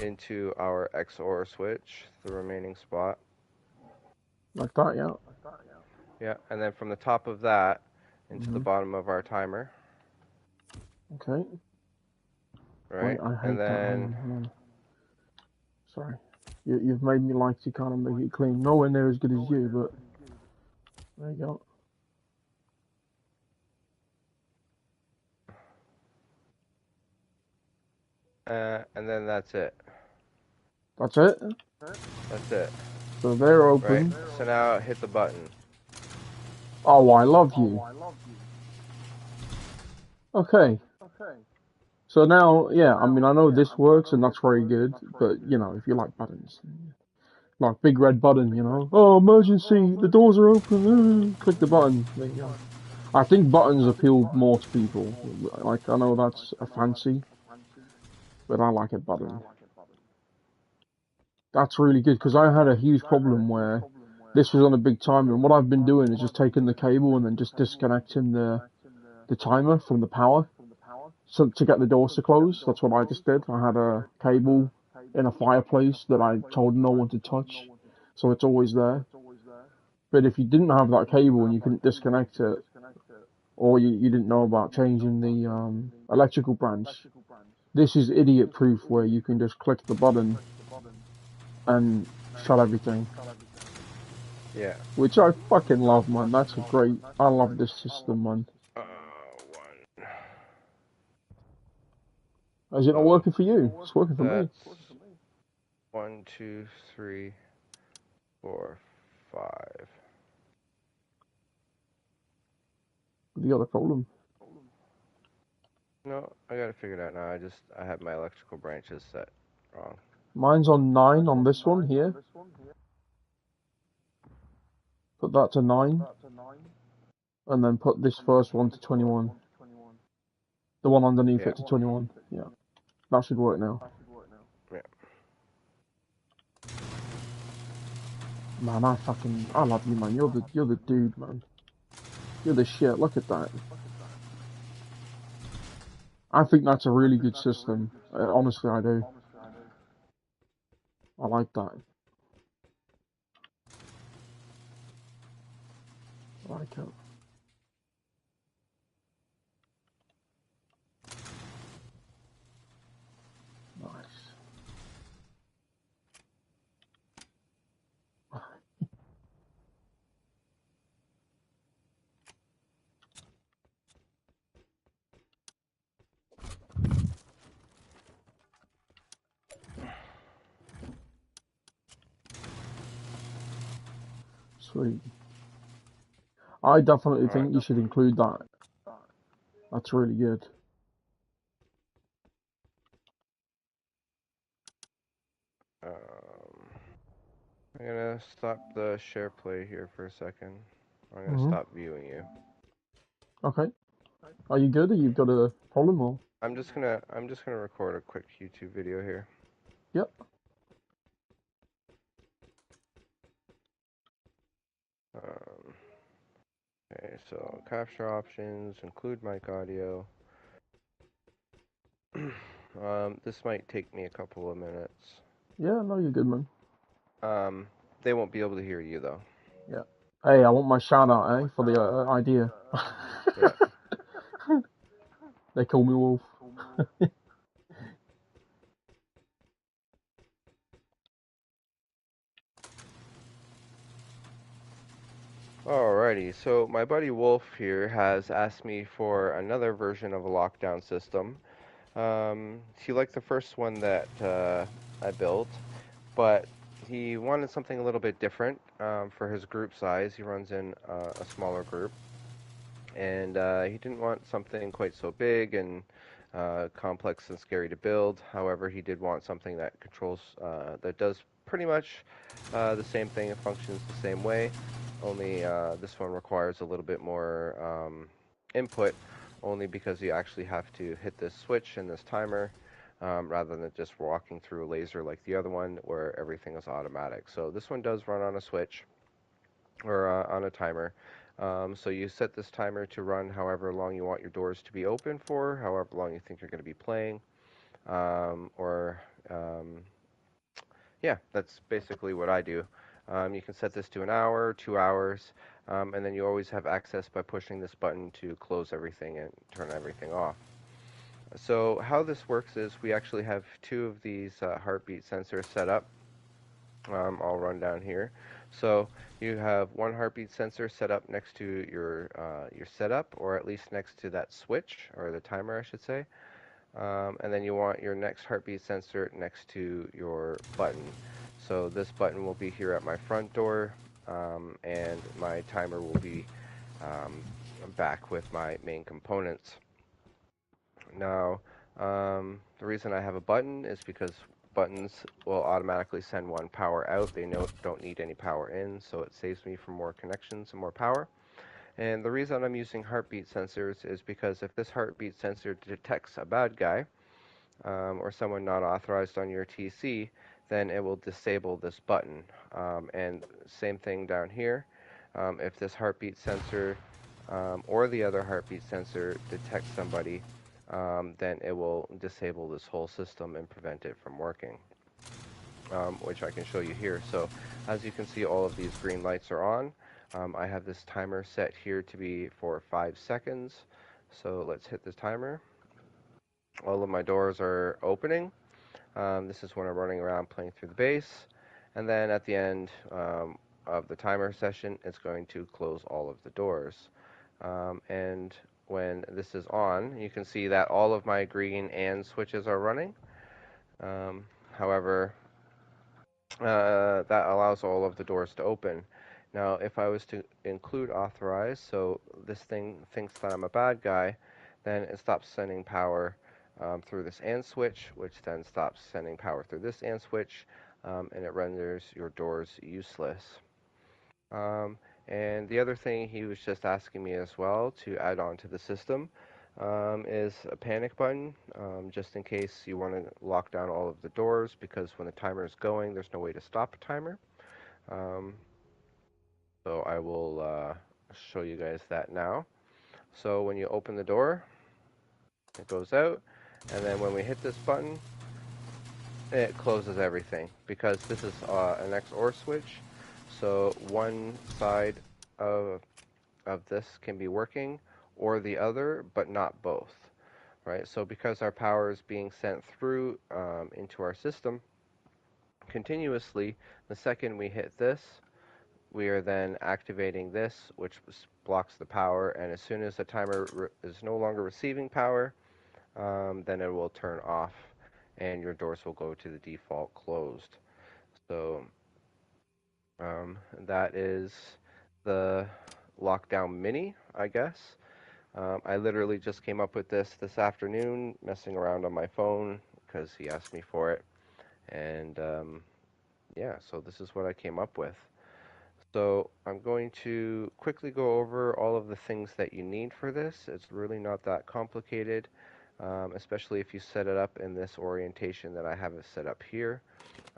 into our XOR switch, the remaining spot. Like that, yeah. Yeah, and then from the top of that into the Mm-hmm. bottom of our timer. Okay. Right? Wait, I And hate that. then Hang on. Sorry. You've made me like to kind of make it clean. Nowhere near as good as you, but there you go. and then that's it. That's it? That's it. So they're Right? open. So now hit the button. Oh, I love you. Okay. So now, yeah, I mean, I know this works and that's very good, but, you know, if you like buttons, like big red button, you know, oh, emergency, the doors are open, click the button. There you go. I think buttons appeal more to people. Like, I know that's a fancy, but I like a button. That's really good, because I had a huge problem where this was on a big timer, and what I've been doing is just taking the cable and then just disconnecting the timer from the power. So to get the doors to close, that's what I just did. I had a cable in a fireplace that I told no one to touch, so it's always there. But if you didn't have that cable and you couldn't disconnect it, or you didn't know about changing the electrical branch, this is idiot proof where you can just click the button and shut everything. Yeah. Which I fucking love, man. That's great. I love this system, man. One. Is it not So working for you? It's working for me. that's 1, 2, 3, 4, 5. The other problem. No, I gotta figure it out now. I have my electrical branches set wrong. Mine's on 9 on this one here. Put that to 9. And then put this first one to 21. The one underneath it to 21. Yeah. That should work now. Yeah. Man, I love you, man. You're the dude, man. You're the shit. Look at that. I think that's a really good system. Honestly, I do. I like that. I like it. Nice. Sweet. I definitely All right. think you should include that. That's really good. I'm gonna stop the share play here for a second. I'm gonna Hmm. stop viewing you. Okay. Are you good? Or you've got a problem or? I'm just gonna record a quick YouTube video here. Yep. Um, okay, so capture options, include mic audio. This might take me a couple of minutes. Yeah, no, you're good, man. Um, they won't be able to hear you though. Yeah. Hey, I want my shout out, eh, for the idea. Yeah. They call me Wolf. Alrighty, so my buddy Wolf here has asked me for another version of a lockdown system. He liked the first one that I built, but he wanted something a little bit different for his group size. He runs in a smaller group, and he didn't want something quite so big and complex and scary to build. However, he did want something that that does pretty much the same thing and functions the same way. Only this one requires a little bit more input, only because you actually have to hit this switch and this timer. Rather than just walking through a laser like the other one where everything is automatic. So this one does run on a switch or on a timer. So you set this timer to run however long you want your doors to be open for, however long you think you're going to be playing, or yeah, that's basically what I do. You can set this to an hour, 2 hours, and then you always have access by pushing this button to close everything and turn everything off. So how this works is we actually have two of these heartbeat sensors set up. I'll run down here. So you have one heartbeat sensor set up next to your setup, or at least next to that switch, or the timer, I should say. And then you want your next heartbeat sensor next to your button. So this button will be here at my front door, and my timer will be um, back with my main components. Now, the reason I have a button is because buttons will automatically send one power out. They don't need any power in, so it saves me from more connections and more power. And the reason I'm using heartbeat sensors is because if this heartbeat sensor detects a bad guy or someone not authorized on your TC, then it will disable this button. And same thing down here. If this heartbeat sensor or the other heartbeat sensor detects somebody, then it will disable this whole system and prevent it from working, which I can show you here. So as you can see, all of these green lights are on. I have this timer set here to be for 5 seconds. So let's hit this timer. All of my doors are opening. This is when I'm running around playing through the base. And then at the end of the timer session, it's going to close all of the doors. And when this is on, you can see that all of my green and switches are running. However, that allows all of the doors to open. Now, if I was to include authorize, so this thing thinks that I'm a bad guy, then it stops sending power through this AND switch, which then stops sending power through this AND switch, and it renders your doors useless. Um, and the other thing he was just asking me as well to add on to the system is a panic button, just in case you want to lock down all of the doors, because when the timer is going, there's no way to stop a timer. Um, so I will show you guys that now. So when you open the door, It goes out, and then when we hit this button, it closes everything because this is an XOR switch. So one side of this can be working or the other, but not both, right? So because our power is being sent through into our system continuously, the second we hit this, we are then activating this, which blocks the power, and as soon as the timer is no longer receiving power, then it will turn off and your doors will go to the default closed. So that is the Lockdown Mini, I guess. I literally just came up with this afternoon, messing around on my phone because he asked me for it. And yeah, so this is what I came up with. So I'm going to quickly go over all of the things that you need for this. It's really not that complicated, especially if you set it up in this orientation that I have it set up here.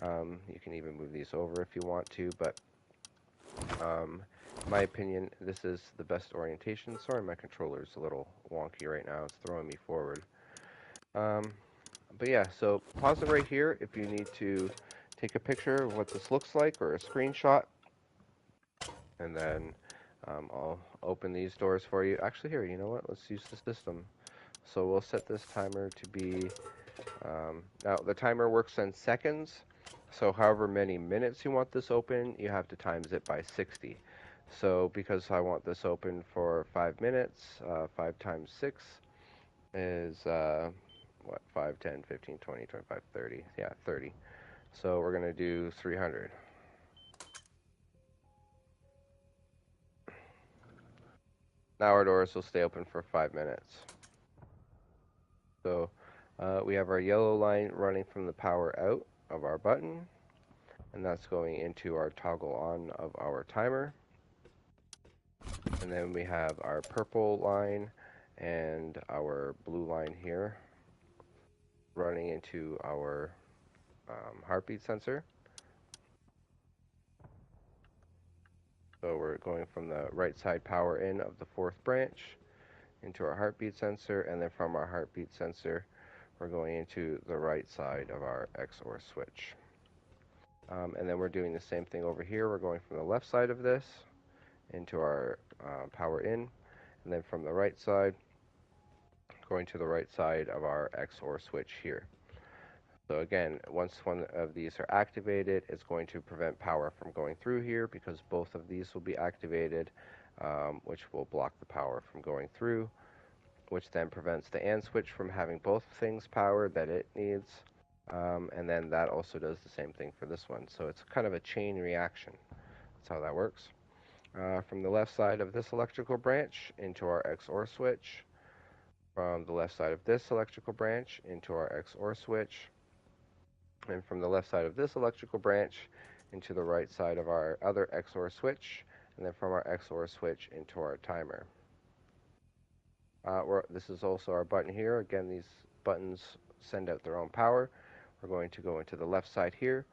You can even move these over if you want to, but in my opinion, this is the best orientation. Sorry, my controller's a little wonky right now. It's throwing me forward. But yeah, so pause it right here if you need to take a picture of what this looks like or a screenshot. And then I'll open these doors for you. Actually, here, you know what? Let's use the system. So we'll set this timer to be, now the timer works in seconds. So however many minutes you want this open, you have to times it by 60. So because I want this open for 5 minutes, 5 times 6 is, what, 5, 10, 15, 20, 25, 30. Yeah, 30. So we're going to do 300. Now our doors will stay open for 5 minutes. So we have our yellow line running from the power out of our button, and that's going into our toggle on of our timer. And then we have our purple line and our blue line here running into our heartbeat sensor. So we're going from the right side power in of the fourth branch into our heartbeat sensor, and then from our heartbeat sensor we're going into the right side of our XOR switch. And then we're doing the same thing over here. We're going from the left side of this into our power in, and then from the right side going to the right side of our XOR switch here. So again, once one of these are activated, it's going to prevent power from going through here because both of these will be activated, which will block the power from going through, which then prevents the AND switch from having both things powered that it needs. And then that also does the same thing for this one. So it's kind of a chain reaction. That's how that works. From the left side of this electrical branch into our XOR switch. From the left side of this electrical branch into our XOR switch. And from the left side of this electrical branch into the right side of our other XOR switch. And then from our XOR switch into our timer. This is also our button here. Again, these buttons send out their own power. We're going to go into the left side here,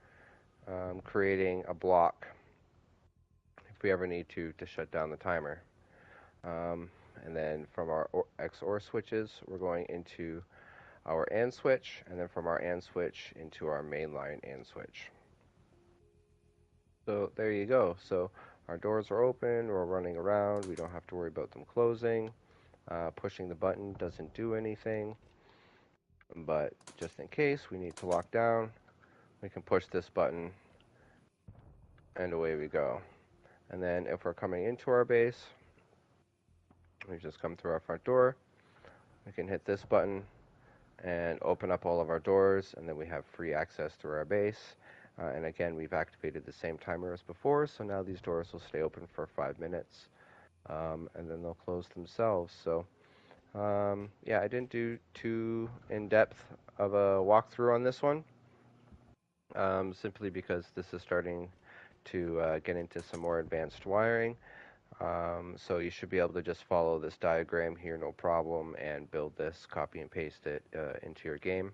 creating a block if we ever need to shut down the timer. And then from our XOR switches, we're going into our AND switch, and then from our AND switch into our mainline AND switch. So there you go. So our doors are open, we're running around, we don't have to worry about them closing. Pushing the button doesn't do anything, but just in case we need to lock down, we can push this button and away we go. And then if we're coming into our base, we just come through our front door, we can hit this button and open up all of our doors, and then we have free access to our base. And again, we've activated the same timer as before, so now these doors will stay open for 5 minutes, and then they'll close themselves. So yeah, I didn't do too in-depth of a walkthrough on this one, simply because this is starting to get into some more advanced wiring. So you should be able to just follow this diagram here, no problem, and build this, copy and paste it into your game.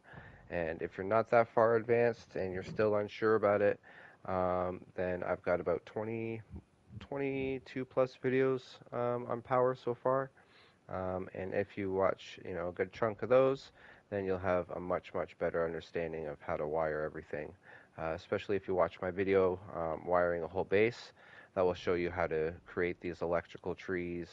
And if you're not that far advanced and you're still unsure about it, then I've got about 22 plus videos on power so far. And if you watch, a good chunk of those, then you'll have a much, much better understanding of how to wire everything. Especially if you watch my video, wiring a whole base, that will show you how to create these electrical trees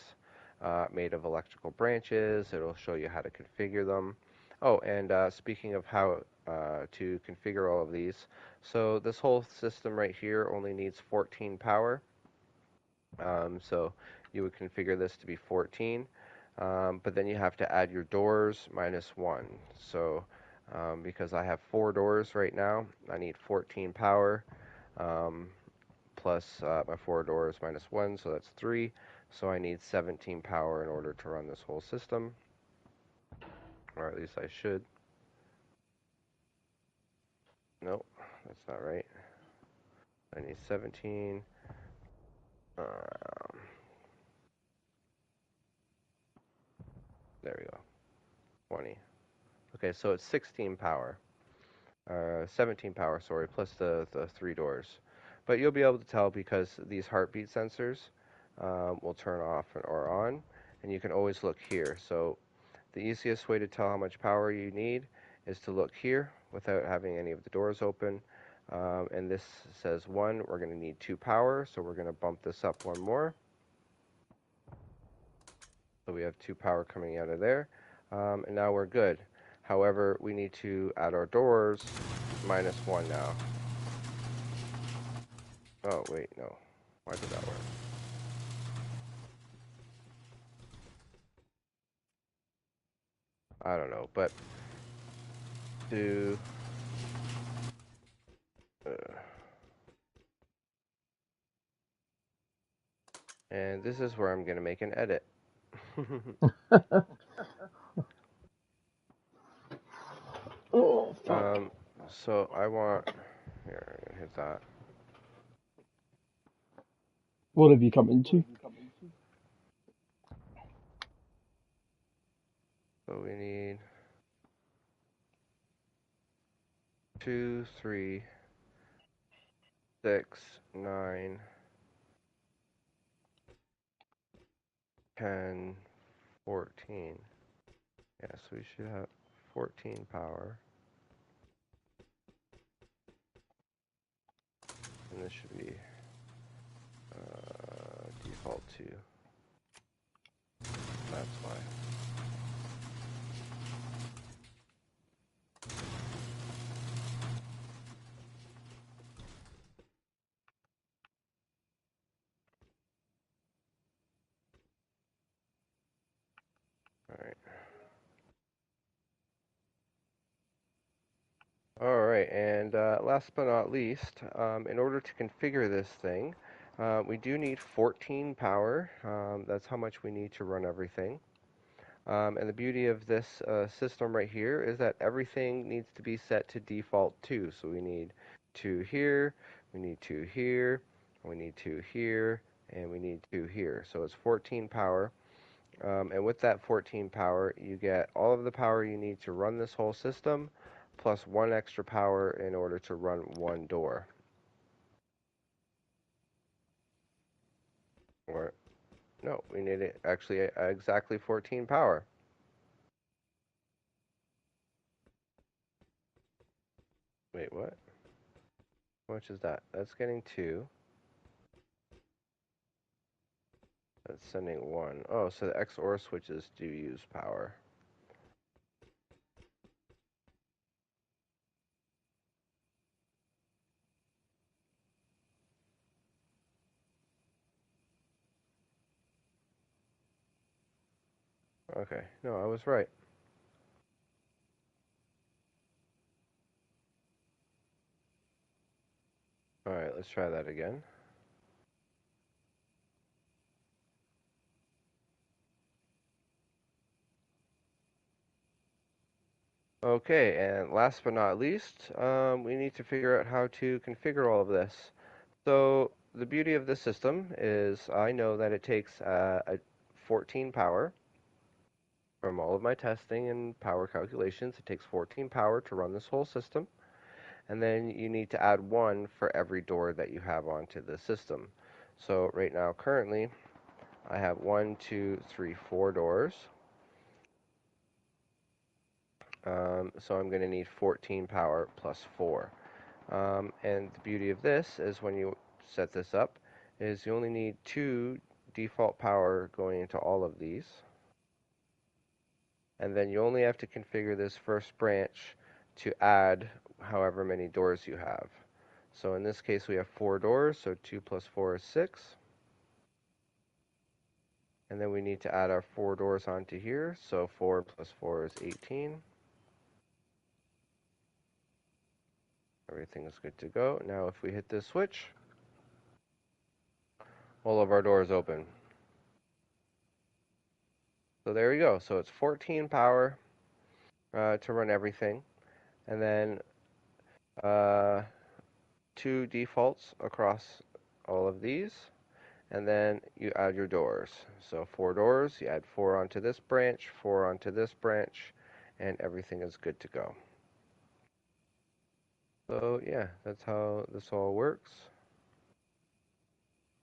made of electrical branches. It'll show you how to configure them. Oh, and speaking of how to configure all of these, so this whole system right here only needs 14 power. So you would configure this to be 14, but then you have to add your doors minus 1. So because I have 4 doors right now, I need 14 power plus my 4 doors minus 1, so that's 3. So I need 17 power in order to run this whole system, or at least I should. Nope, that's not right. I need 17. There we go. 20. Okay, so it's 16 power. 17 power, sorry, plus the 3 doors. But you'll be able to tell because these heartbeat sensors will turn off or on, and you can always look here. So the easiest way to tell how much power you need is to look here without having any of the doors open. And this says 1, we're going to need 2 power, so we're going to bump this up 1 more. So we have 2 power coming out of there, and now we're good. However, we need to add our doors minus 1 now. Oh, wait, no. Why did that work? I don't know, but to... and this is where I'm going to make an edit. Oh, fuck. So I want... Here, I'm going to hit that. What have you come into? So we need 2, 3, 6, 9, 10, 14. Yeah, so we should have 14 power. And this should be default 2. That's why. Alright, and last but not least, in order to configure this thing, we do need 14 power. That's how much we need to run everything. And the beauty of this system right here is that everything needs to be set to default 2. So we need 2 here, we need 2 here, we need 2 here, and we need 2 here. So it's 14 power. And with that 14 power, you get all of the power you need to run this whole system, plus 1 extra power in order to run 1 door. Or, no, we need it actually exactly 14 power. Wait, what? How much is that? That's getting 2. That's sending 1. Oh, so the XOR switches do use power. Okay, no, I was right. Alright, let's try that again. Okay, and last but not least, we need to figure out how to configure all of this. So the beauty of this system is I know that it takes a 14 power. From all of my testing and power calculations, it takes 14 power to run this whole system. And then you need to add 1 for every door that you have onto the system. So right now, currently, I have 1, 2, 3, 4 doors. So I'm going to need 14 power plus 4. And the beauty of this is when you set this up is you only need 2 default power going into all of these. And then you only have to configure this first branch to add however many doors you have. So in this case we have 4 doors, so 2 plus 4 is 6. And then we need to add our 4 doors onto here, so 4 plus 4 is 18. Everything is good to go. Now if we hit this switch, all of our doors open. So there we go. So it's 14 power to run everything. And then 2 defaults across all of these. And then you add your doors. So 4 doors, you add 4 onto this branch, 4 onto this branch, and everything is good to go. So yeah, that's how this all works.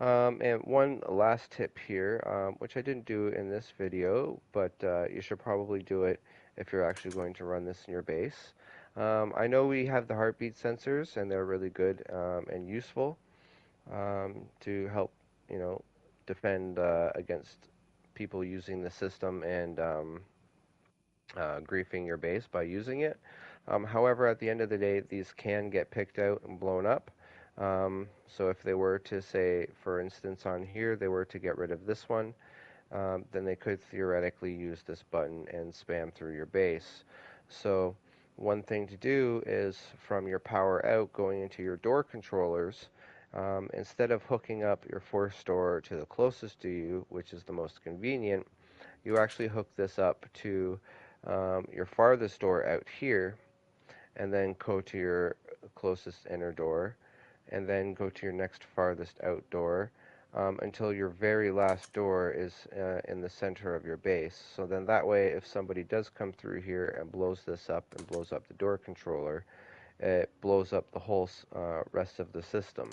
And one last tip here, which I didn't do in this video, but you should probably do it if you're actually going to run this in your base. I know we have the heartbeat sensors, and they're really good and useful to help, defend against people using the system and griefing your base by using it. However, at the end of the day, these can get picked out and blown up. So if they were to say, for instance, on here, they were to get rid of this one, then they could theoretically use this button and spam through your base. So one thing to do is from your power out going into your door controllers, instead of hooking up your force door to the closest to you, which is the most convenient, you actually hook this up to your farthest door out here, and then go to your closest inner door, and then go to your next farthest out door until your very last door is in the center of your base. So then that way, if somebody does come through here and blows this up and blows up the door controller, it blows up the whole rest of the system.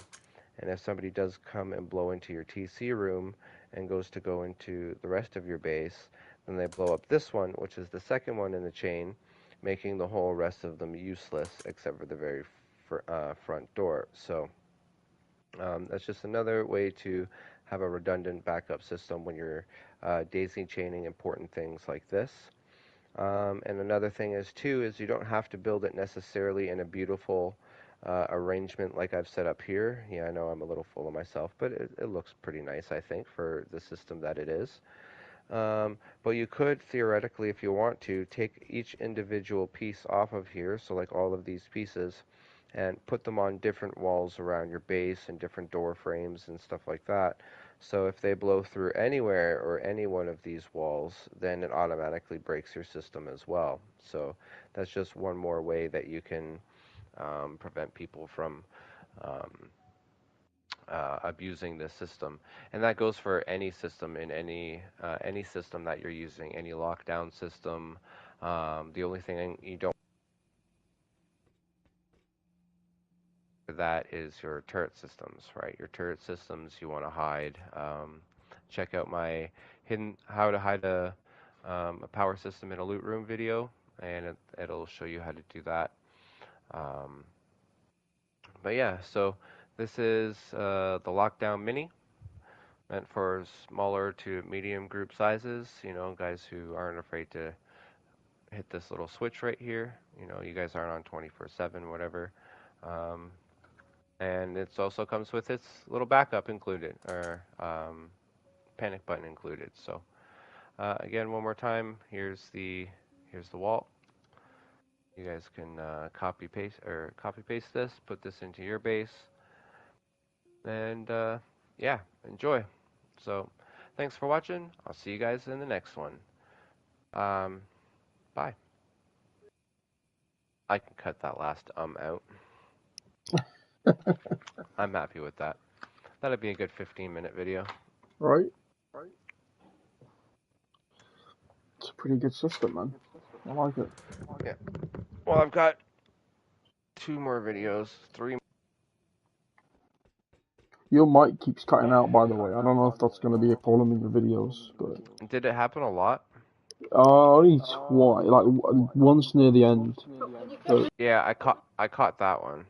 And if somebody does come and blow into your TC room and goes to go into the rest of your base, then they blow up this one, which is the second one in the chain, making the whole rest of them useless except for the very front door. So that's just another way to have a redundant backup system when you're daisy chaining important things like this. And another thing is too is you don't have to build it necessarily in a beautiful arrangement like I've set up here. Yeah, I know I'm a little full of myself, but it looks pretty nice, I think, for the system that it is. But you could theoretically, if you want to, take each individual piece off of here, so like all of these pieces, and put them on different walls around your base and different door frames and stuff like that. So if they blow through anywhere or any one of these walls, then it automatically breaks your system as well. So that's just one more way that you can prevent people from abusing this system. And that goes for any system in any system that you're using, any lockdown system. The only thing you don't that is your turret systems, right? Your turret systems you want to hide. Check out my how to hide a power system in a loot room video, and it'll show you how to do that. But yeah, so this is the Lockdown Mini, meant for smaller to medium group sizes. Guys who aren't afraid to hit this little switch right here. You guys aren't on 24/7, whatever. And it also comes with its little backup included, or panic button included. So again, one more time, here's the wall. You guys can copy paste this, put this into your base, and yeah, enjoy. So thanks for watching. I'll see you guys in the next one. Bye. I can cut that last out. I'm happy with that. That'd be a good 15-minute video. Right. It's a pretty good system, man. I like it. Yeah. Well, I've got 2 more videos, 3 Your mic keeps cutting out, by the way. I don't know if that's going to be a problem in your videos, but Did it happen a lot? only twice, like once near the end. But Yeah, I caught that one.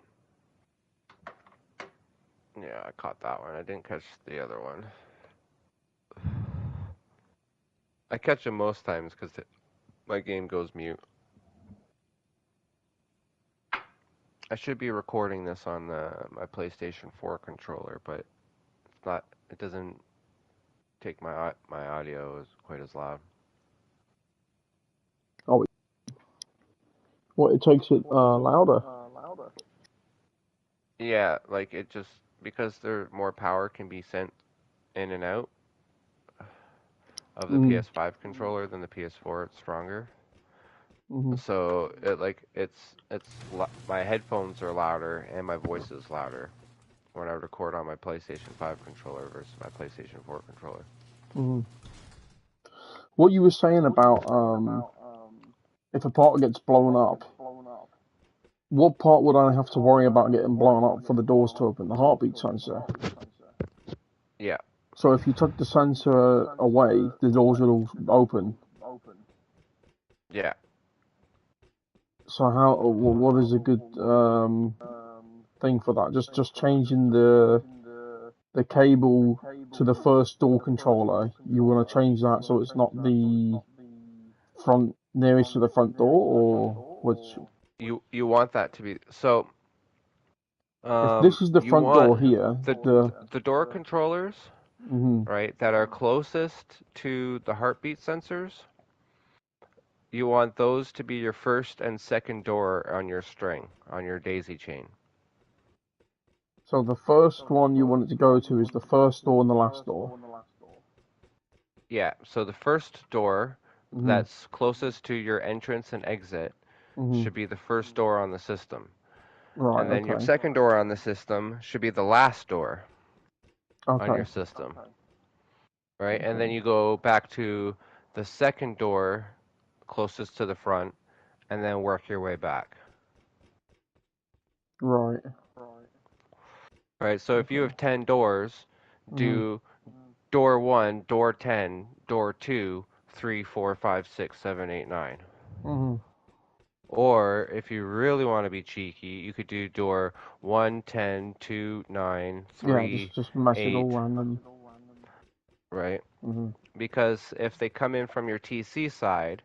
Yeah, I caught that one. I didn't catch the other one. I catch them most times because my game goes mute. I should be recording this on my PlayStation 4 controller, but it's not. It doesn't take my audio as quite as loud. oh, what it takes it louder. Yeah, like it just because there more power can be sent in and out of the Mm, PS5 controller than the PS4. It's stronger. mm-hmm. So my headphones are louder and my voice is louder when I record on my PlayStation 5 controller versus my PlayStation 4 controller. Mm-hmm. What you were saying about if a part gets blown up, what part would I have to worry about getting blown up for the doors to open? The heartbeat sensor. Yeah. So if you took the sensor away, the doors would open. Yeah. So what is a good thing for that? Just changing the cable to the first door controller. You want to change that so it's not the front nearest to the front door, or which? You want that to be so. If this is the You front want door here, the door controllers, mhm. right, that are closest to the heartbeat sensors. You want those to be your first and second door on your string, on your daisy chain. So the first one you want it to go to is the first door and the last door. Yeah, so the first door Mhm. that's closest to your entrance and exit Mhm. should be the first door on the system. Right. And then your Okay. second door on the system should be the last door on Okay. your system. Right? And then Okay. you go back to the second door closest to the front and then work your way back. Right. Right? So if you Okay. have 10 doors, Mhm. do door 1, door 10, door 2, 3, 4, 5, 6, 7, 8, 9. Mhm. Or if you really want to be cheeky, you could do door 1, 10, 2, 9, Yeah. 3, Just mess it 8, all random. right? Mhm. Because if they come in from your TC side,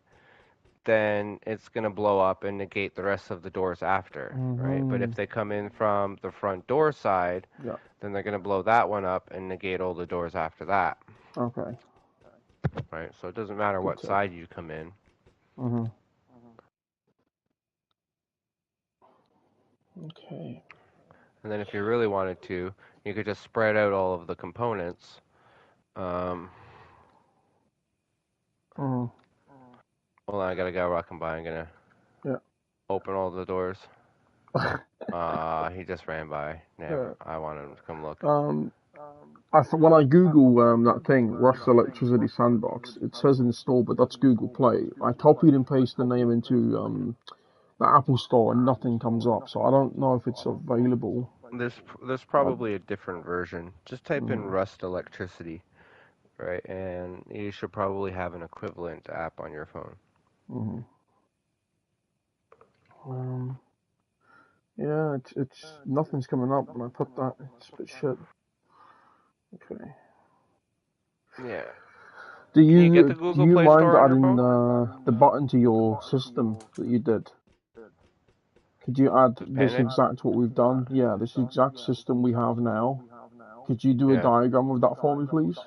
then it's going to blow up and negate the rest of the doors after, right? But if Mhm. they come in from the front door side, Yeah. then they're going to blow that one up and negate all the doors after that, Okay. right? So it doesn't matter Good what tip. side you come in. Mhm. Okay. And then if you really wanted to, you could just spread out all of the components. Um, Mhm. Hold on, I got a guy walking by. I'm gonna Yeah. open all the doors. He just ran by. Yeah. Never. I wanted him to come look. Um. When I Google that thing, Rust Electricity Sandbox, it says install, but that's Google Play. I copied and pasted the name into the Apple Store, and nothing comes up. So I don't know if it's available. There's I, probably a different version. Just type in mm, Rust Electricity, right? And you should probably have an equivalent app on your phone. mm, um, yeah, it's nothing's coming up when I put that. It's a bit shit. Okay. Yeah. Do Can you get you the do Google you Play mind Store on your adding phone? the button to your system that you did? Could you add The this Panic? exact what we've done? Yeah, this exact system we have now. Could you do a Yeah. diagram of that for me, please?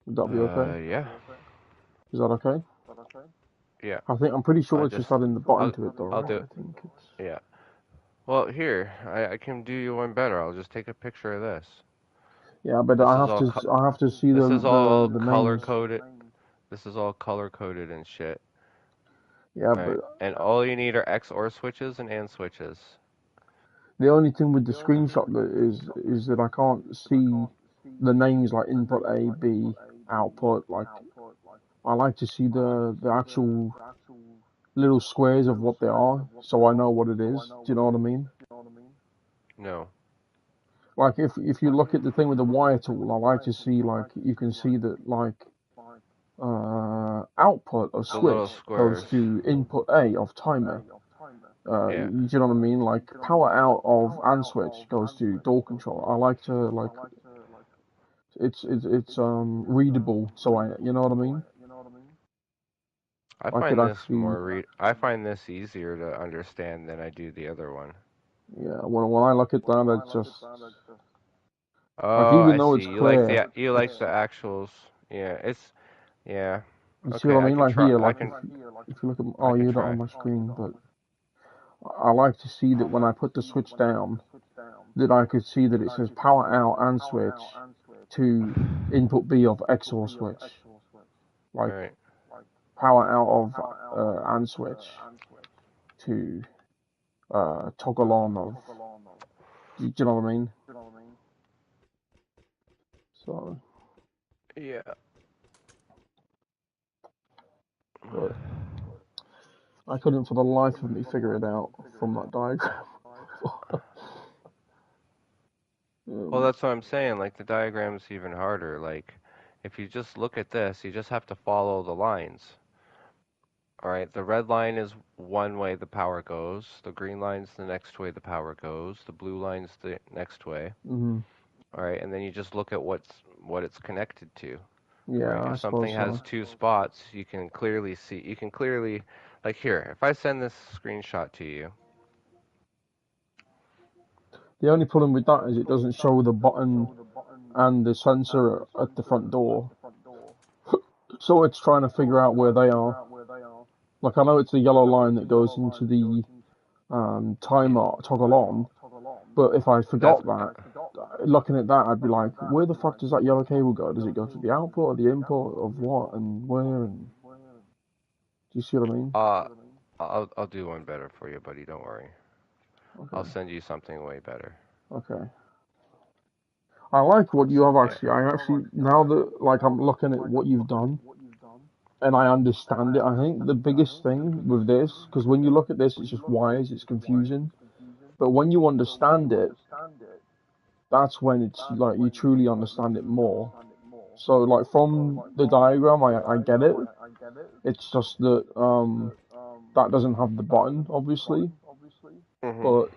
Would that be okay? Yeah. Is that okay? Yeah. I'm pretty sure I'll it's just just. adding the button I'll. to it though, I'll right? do I it. think it's Yeah. Well, here I can do you one better. I'll just take a picture of this. yeah, but This is all. I have to see This is all the color names. coded. This is all color coded and shit. Yeah, Right. but And all you need are XOR switches and AND switches. the only thing with the screenshot that is that I can't see the names like input A, B, output. Like I like to see the actual little squares of what they are, so I know what it is. Do you know what I mean? No. Like if you look at the thing with the wire tool, I like to see like you can see that like output of The little switch goes squares. to input A of timer. Yeah. You know what I mean? Like power out of and switch goes to door control. I like to like it's readable, so you know what I mean? I I could find this actually I find this easier to understand than I do the other one. yeah. When I look at that, it's just like Oh, even I though see. it's clear, You like it's the actuals. Yeah, it's yeah. you see Okay, what I mean? Like here, I like can if you look at I oh can you're not try. on my screen, but I like to see that when I put the switch down, that I could see that it says power out and switch to input B of XOR switch, All like right. power out of and switch to toggle on of. Do you know what I mean? So, Yeah. but I couldn't for the life of me figure it out from that diagram. Well, um, that's what I'm saying. Like the diagram's even harder. Like if you just look at this, you just have to follow the lines. All right, the red line is one way the power goes. The green line's the next way the power goes. The blue line's the next way. mhm. All right, and then you just look at what it's connected to. All right, Yeah, I if something suppose has so. two spots, you can clearly see. You can clearly, like here, if I send this screenshot to you. The only problem with that is it doesn't show the button and the sensor at the front door. So it's trying to figure out where they are. Like I know it's the yellow line that goes into the timer toggle on, but if I That's forgot that, looking at that, I'd be like, where the fuck does that yellow cable go? Does it go to the output or the input of what and where? And do you see what I mean? uh, I'll do one better for you, buddy. Don't worry. I'll Okay, send you something way better. okay. I like what you have Yeah. actually. I actually now that like I'm looking at what you've done and I understand it. I think the biggest thing with this, because when you look at this, it's just wires, it's confusing. But when you understand it, that's when it's like you truly understand it more. So like from the diagram, I get it. It's just that that doesn't have the button, obviously. Mhm. But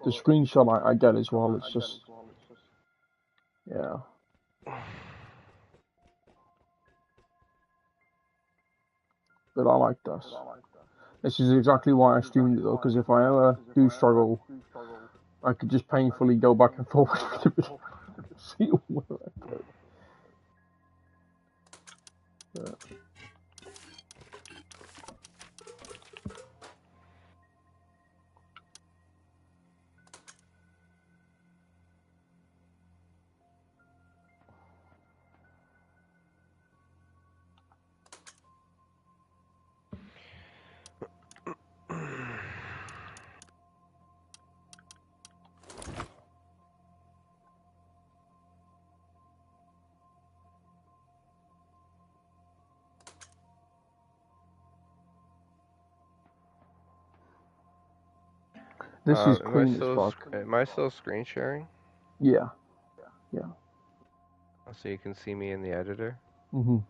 the screenshot I get as well. It's just yeah. But I like this. This is exactly why I streamed it though, because if I ever do struggle, I could just painfully go back and forth with it. See where I put. Yeah. This is clean as fuck. Am I still screen sharing? Yeah, yeah. So you can see me in the editor. Mhm.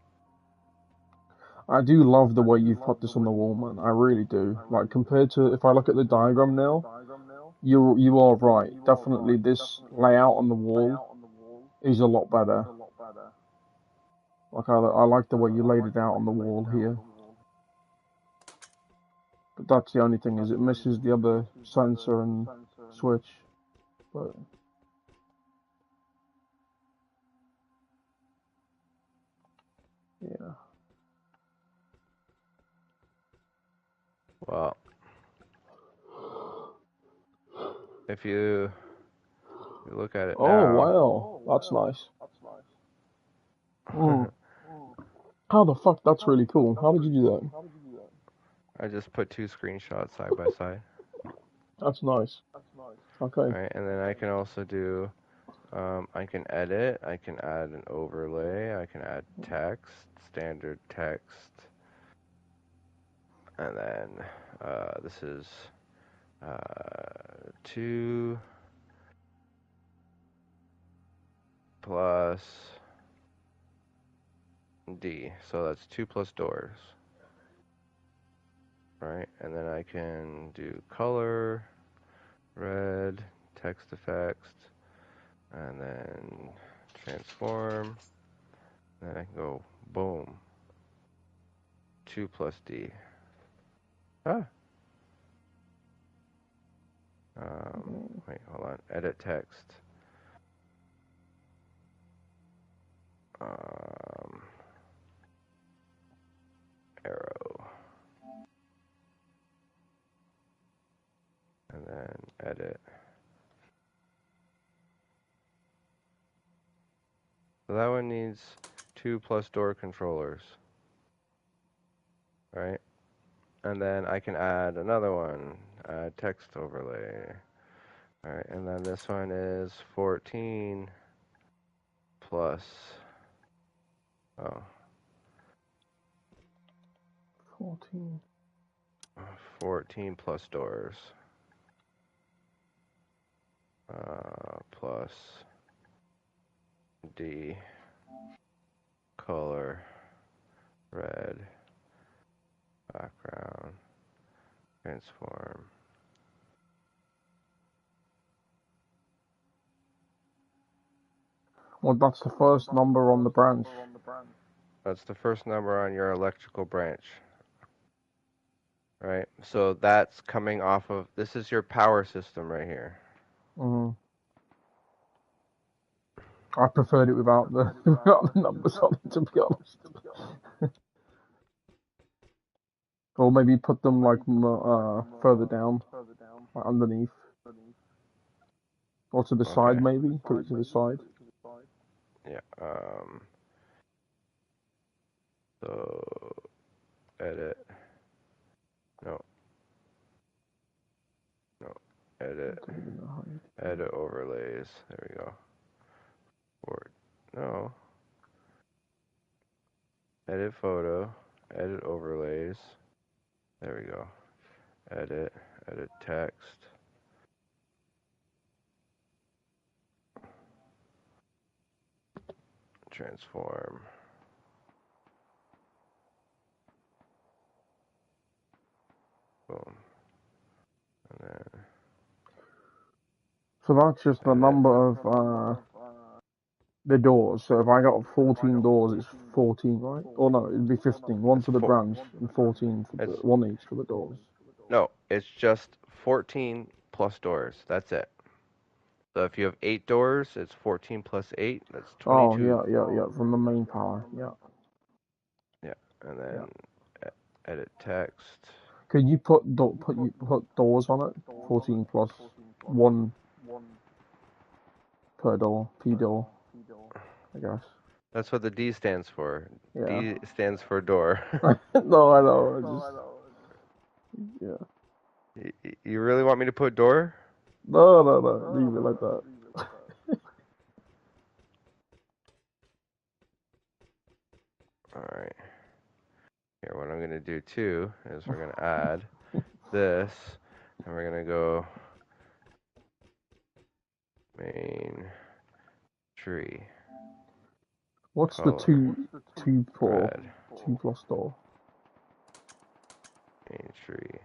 I do love the way you've put this on the wall, man. I really do. Like compared to if I look at the diagram now, you are right. Definitely, this layout on the wall is a lot better. Like I like the way you laid it out on the wall here. But that's the only thing is it misses the other sensor and switch. But yeah. Well, if you look at it Oh now, wow, that's nice. Mm. How the fuck? That's really cool. How did you do that? I just put two screenshots side by side. That's nice. Okay. All right, and then I can also do I can edit, I can add an overlay, I can add text, standard text, and then this is two plus D. So that's 2 plus doors. Right? And then I can do color, red, text effects, and then transform. Then I can go boom. 2 plus D. Ah. Wait, hold on. Edit text. Arrow. And then edit. So that one needs 2 plus door controllers. Right? And then I can add another one. Add text overlay. Alright, and then this one is 14 plus. Oh. 14. 14 plus doors. Plus D. Color. Red. Background. Transform. Well, that's the first number on the branch. That's the first number on your electrical branch. Right? So that's coming off of, this is your power system right here. I preferred it without the without the numbers on it, to be honest. Or maybe put them like further down, like underneath, or to the side. Maybe put it to the side. Yeah. So edit. No. Edit. Edit overlays. There we go. No. Edit photo. Edit overlays. There we go. Edit. Edit text. Transform. Boom. And then. So that's just the number of the doors. So if I got 14 doors, it's 14, right? Or no, it'd be 15. One for the branch and 14 for the one each for the doors. No, it's just 14 plus doors. That's it. So if you have 8 doors, it's 14 plus 8. That's 22. Oh, yeah. From the main power, yeah. Yeah, and then edit text. Could you put doors on it? 14 plus 1 per door, P door, I guess. That's what the D stands for. Yeah. D stands for door. No, I know. Yeah. You really want me to put door? No. Leave it like that. Alright. Here, what I'm going to do too is we're going to add this, and we're going to go main tree. What's the two plus door? Main tree.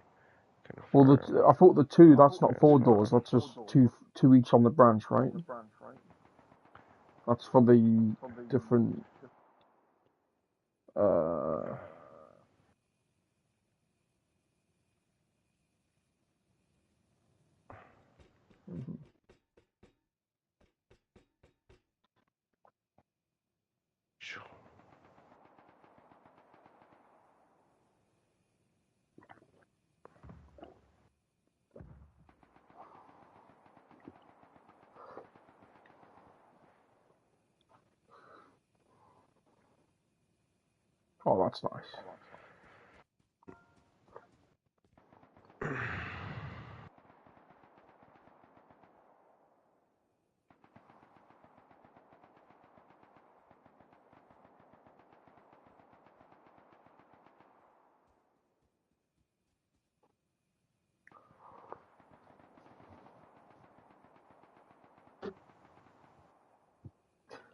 Well, I thought the 2, that's not 4 doors, that's just two each on the branch, right? That's for the different Oh, that's nice.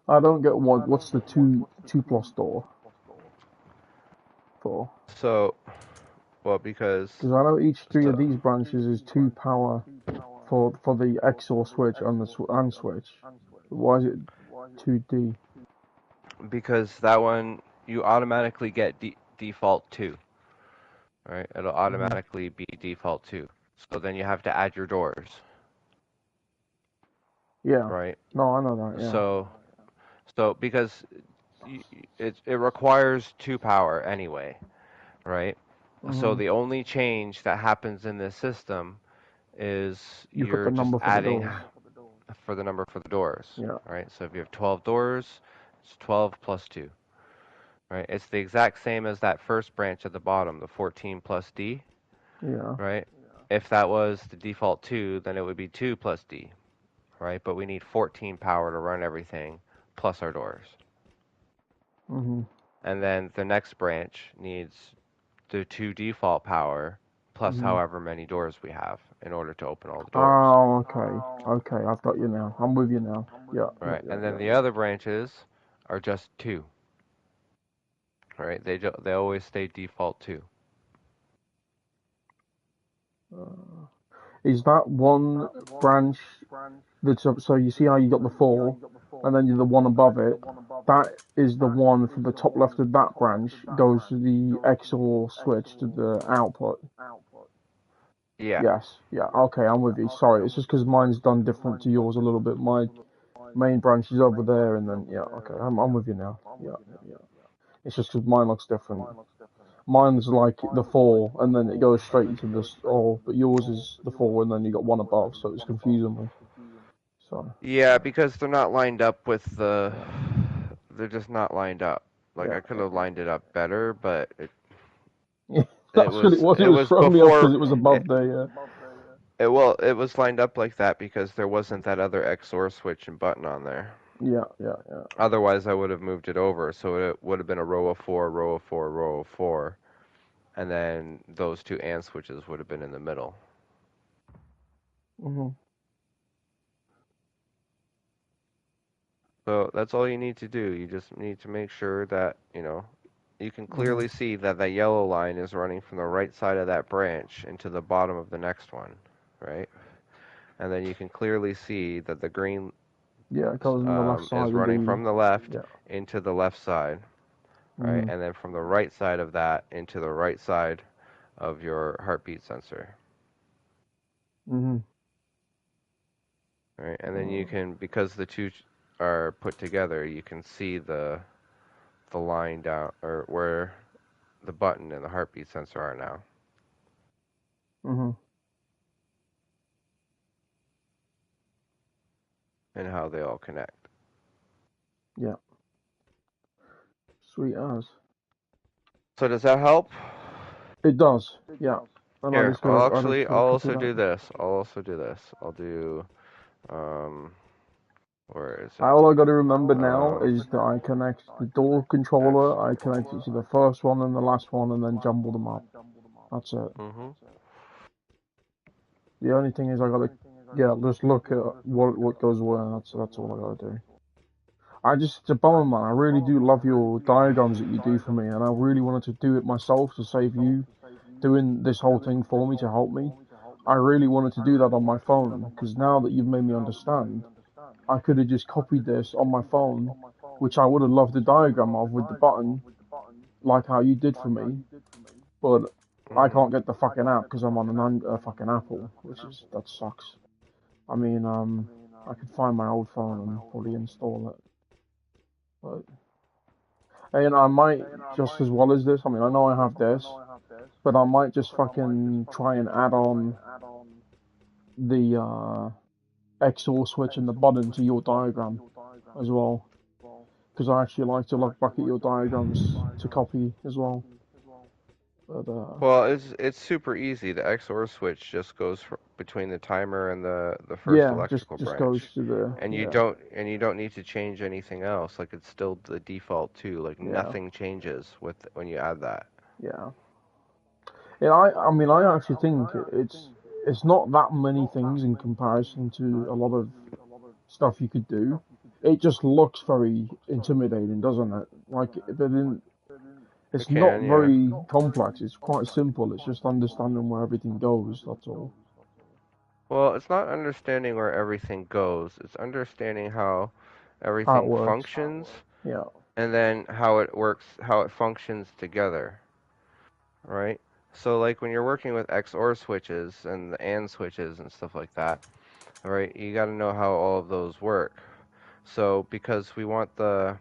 I don't get what's the two plus door for? So, well, because Because I know each three of so these branches is 2 power for the XOR switch and the AND switch. Why is it 2D? because that one you automatically get default 2, right? It'll Hmm. automatically be default 2. So then you have to add your doors, Yeah. right? No, I know that. Yeah. So because it requires 2 power anyway, right? So Hmm. the only change that happens in this system is You put you're the just number for the adding doors. for the number for the doors, Yeah. right? So if you have 12 doors, it's 12 plus 2, right? It's the exact same as that first branch at the bottom, the 14 plus D, Yeah. right? If that was the default 2, then it would be 2 plus D, right? But we need 14 power to run everything plus our doors. Hmm. And then the next branch needs the 2 default power plus Hmm. however many doors we have in order to open all the doors, Oh, okay. Okay, I've got you now. I'm with you now. Yeah. Yeah. right? Yeah. And then Yeah. the other branches are just 2, right? They always stay default 2. Uh, is that one branch that's up? So you see how you got the four, and then the one above it. That is the one from the top left of that branch goes to the XOR switch to the output. Yeah. Yes. Yeah. Okay, I'm with you. Sorry, it's just because mine's done different to yours a little bit. My main branch is over there, and then yeah. Okay, I'm with you now. Yeah. Yeah. It's just because mine looks different. Mine's like the four, and then it goes straight into this. Oh, but yours is the four, and then you got one above, so it's confusing me. So Yeah, because they're not lined up with the. yeah, They're just not lined up. Like yeah, I could yeah, have lined it up better, but yeah. That's what it was. It it was was throwing me off because before it was it, above there. it was lined up like that because there wasn't that other XOR switch and button on there. Yeah, yeah, yeah, yeah. Otherwise, I would have moved it over, so it would have been a row of 4, row of 4, row of 4, and then those two AND switches would have been in the middle. Mhm. So that's all you need to do. You just need to make sure that, you can Mhm. clearly see that that yellow line is running from the right side of that branch into the bottom of the next one, right? And then you can clearly see that the green Yeah, it goes on the left is side of running the. from the left Yeah. into the left side, right? Mhm. And then from the right side of that into the right side of your heartbeat sensor, Mhm. right? And then you can, because the two are put together, you can see the line down or where the button and the heartbeat sensor are now, Mhm. and how they all connect. Yeah. Sweet as. So does that help? It does. Yeah. And Here, I just I'll gotta copy also that. do this. I'll also do this. I'll do, um, where is it? All I got to remember now Um, is that I connect the door controller, I connect it to the first one and the last one, and then jumble them up. That's it. mhm. The only thing is I gotta, yeah, just look at what goes where. That's all I gotta do. It's a bummer, man. I really do love your diagrams that you do for me, and I really wanted to do it myself to save you doing this whole thing for me to help me. I really wanted to do that on my phone because now that you've made me understand, I could have just copied this on my phone, which I would have loved the diagram of with the button, like how you did for me. But I Mhm. can't get the fucking app because I'm on a fucking Apple, that sucks. I mean, I could find my old phone and probably install it. But and I might just as well as this. I mean, I know I have this, but I might just fucking try and add on the XOR switch and the button to your diagram as well, because I actually like to look back at your diagrams to copy as well. But Well, it's super easy. The XOR switch just goes between the timer and the first yeah, electrical just goes branch, to the and yeah, you don't need to change anything else. Like it's still the default too. Like yeah, nothing changes with when you add that. yeah. Yeah, I mean, I actually think it's not that many things in comparison to a lot of stuff you could do. it just looks very intimidating, doesn't it? Like, but then It it's not can, yeah. very complex. It's quite simple. It's just understanding where everything goes. That's all. Well, it's not understanding where everything goes. It's understanding how How it everything works. functions, Yeah. and then how it works, how it functions together, right? So like when you're working with XOR switches and the AND switches and stuff like that, right? You got to know how all of those work. So because we want the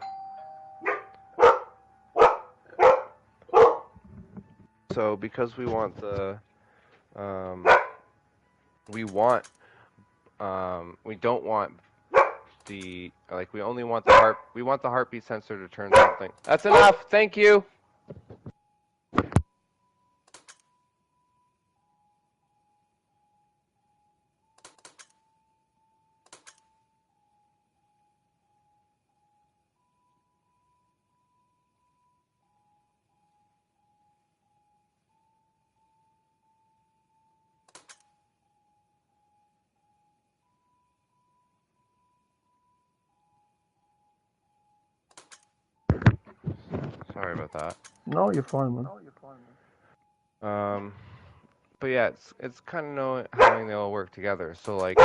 because we want the um, we don't want we only want we want the heartbeat sensor to turn something. That's enough. Thank you. Sorry about that. No, you're fine, man. But yeah, it's kind of knowing how they all work together. So like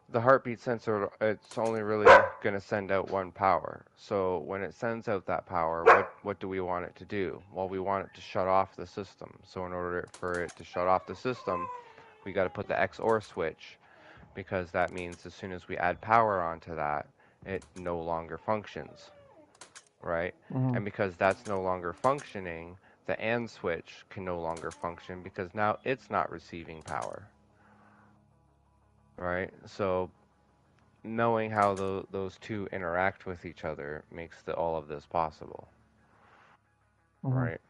the heartbeat sensor, it's only really going to send out one power. So when it sends out that power, what do we want it to do? Well, we want it to shut off the system. So in order for it to shut off the system, we got to put the XOR switch, because that means as soon as we add power onto that, it no longer functions, right? Mm-hmm. And because that's no longer functioning, the AND switch can no longer function because now it's not receiving power, right? So knowing how those two interact with each other makes all of this possible, Mm-hmm. right?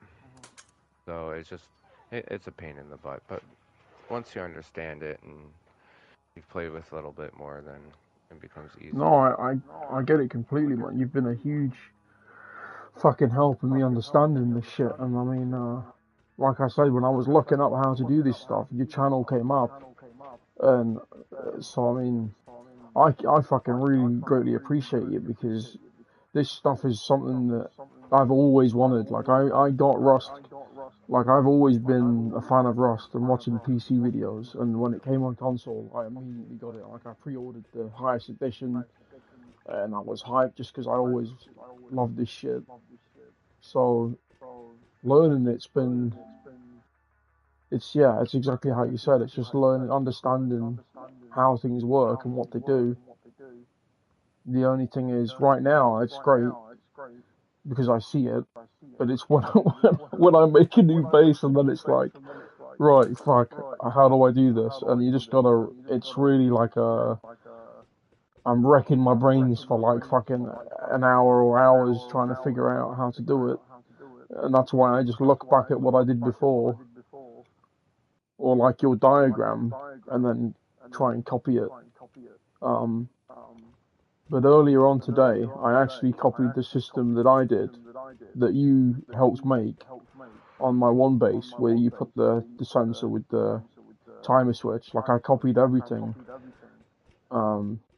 So it's just it's a pain in the butt, but once you understand it and you play with it a little bit more, then it becomes No, easier. I get it completely, man. You've been a huge fucking help in me understanding this shit. And I mean, like I said, when I was looking up how to do this stuff, your channel came up, and so I mean, I fucking really greatly appreciate it because this stuff is something that I've always wanted. Like I got Rust. Like I've always been a fan of Rust and watching PC videos. And when it came on console, I immediately got it. Like I pre-ordered the highest edition, and I was hyped just because I always loved this shit. So learning it's been, it's exactly how you said. It's just learning, understanding how things work and what they do. The only thing is, right now it's great because I see it, but it's when when I make a new base and then it's like, right, fuck, how do I do this? And you just gotta, it's really like I'm wrecking my brains for like fucking an hour or hours trying to figure out how to do it. And that's why I just look back at what I did before, or like your diagram, and then try and copy it. Um, but earlier on today, I actually copied the system that I did, that you helped make on my one base, where you put the sensor with the timer switch. Like I copied everything,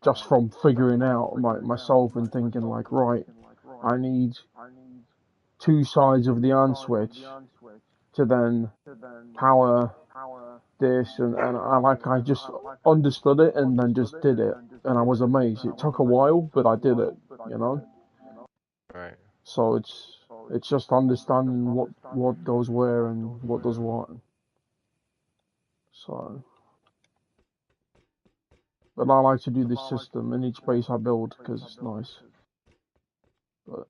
just from figuring out myself and thinking like, right, I need two sides of the AND switch to then power this, and I just understood it and then just did it, and I was amazed. It took a while, but I did it, you know. Right. So it's just understanding what goes where and what does what. So, but I like to do this system in each base I build because it's nice. But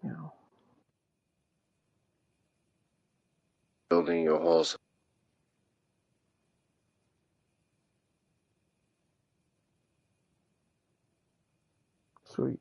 you know, Building your holes. sweet.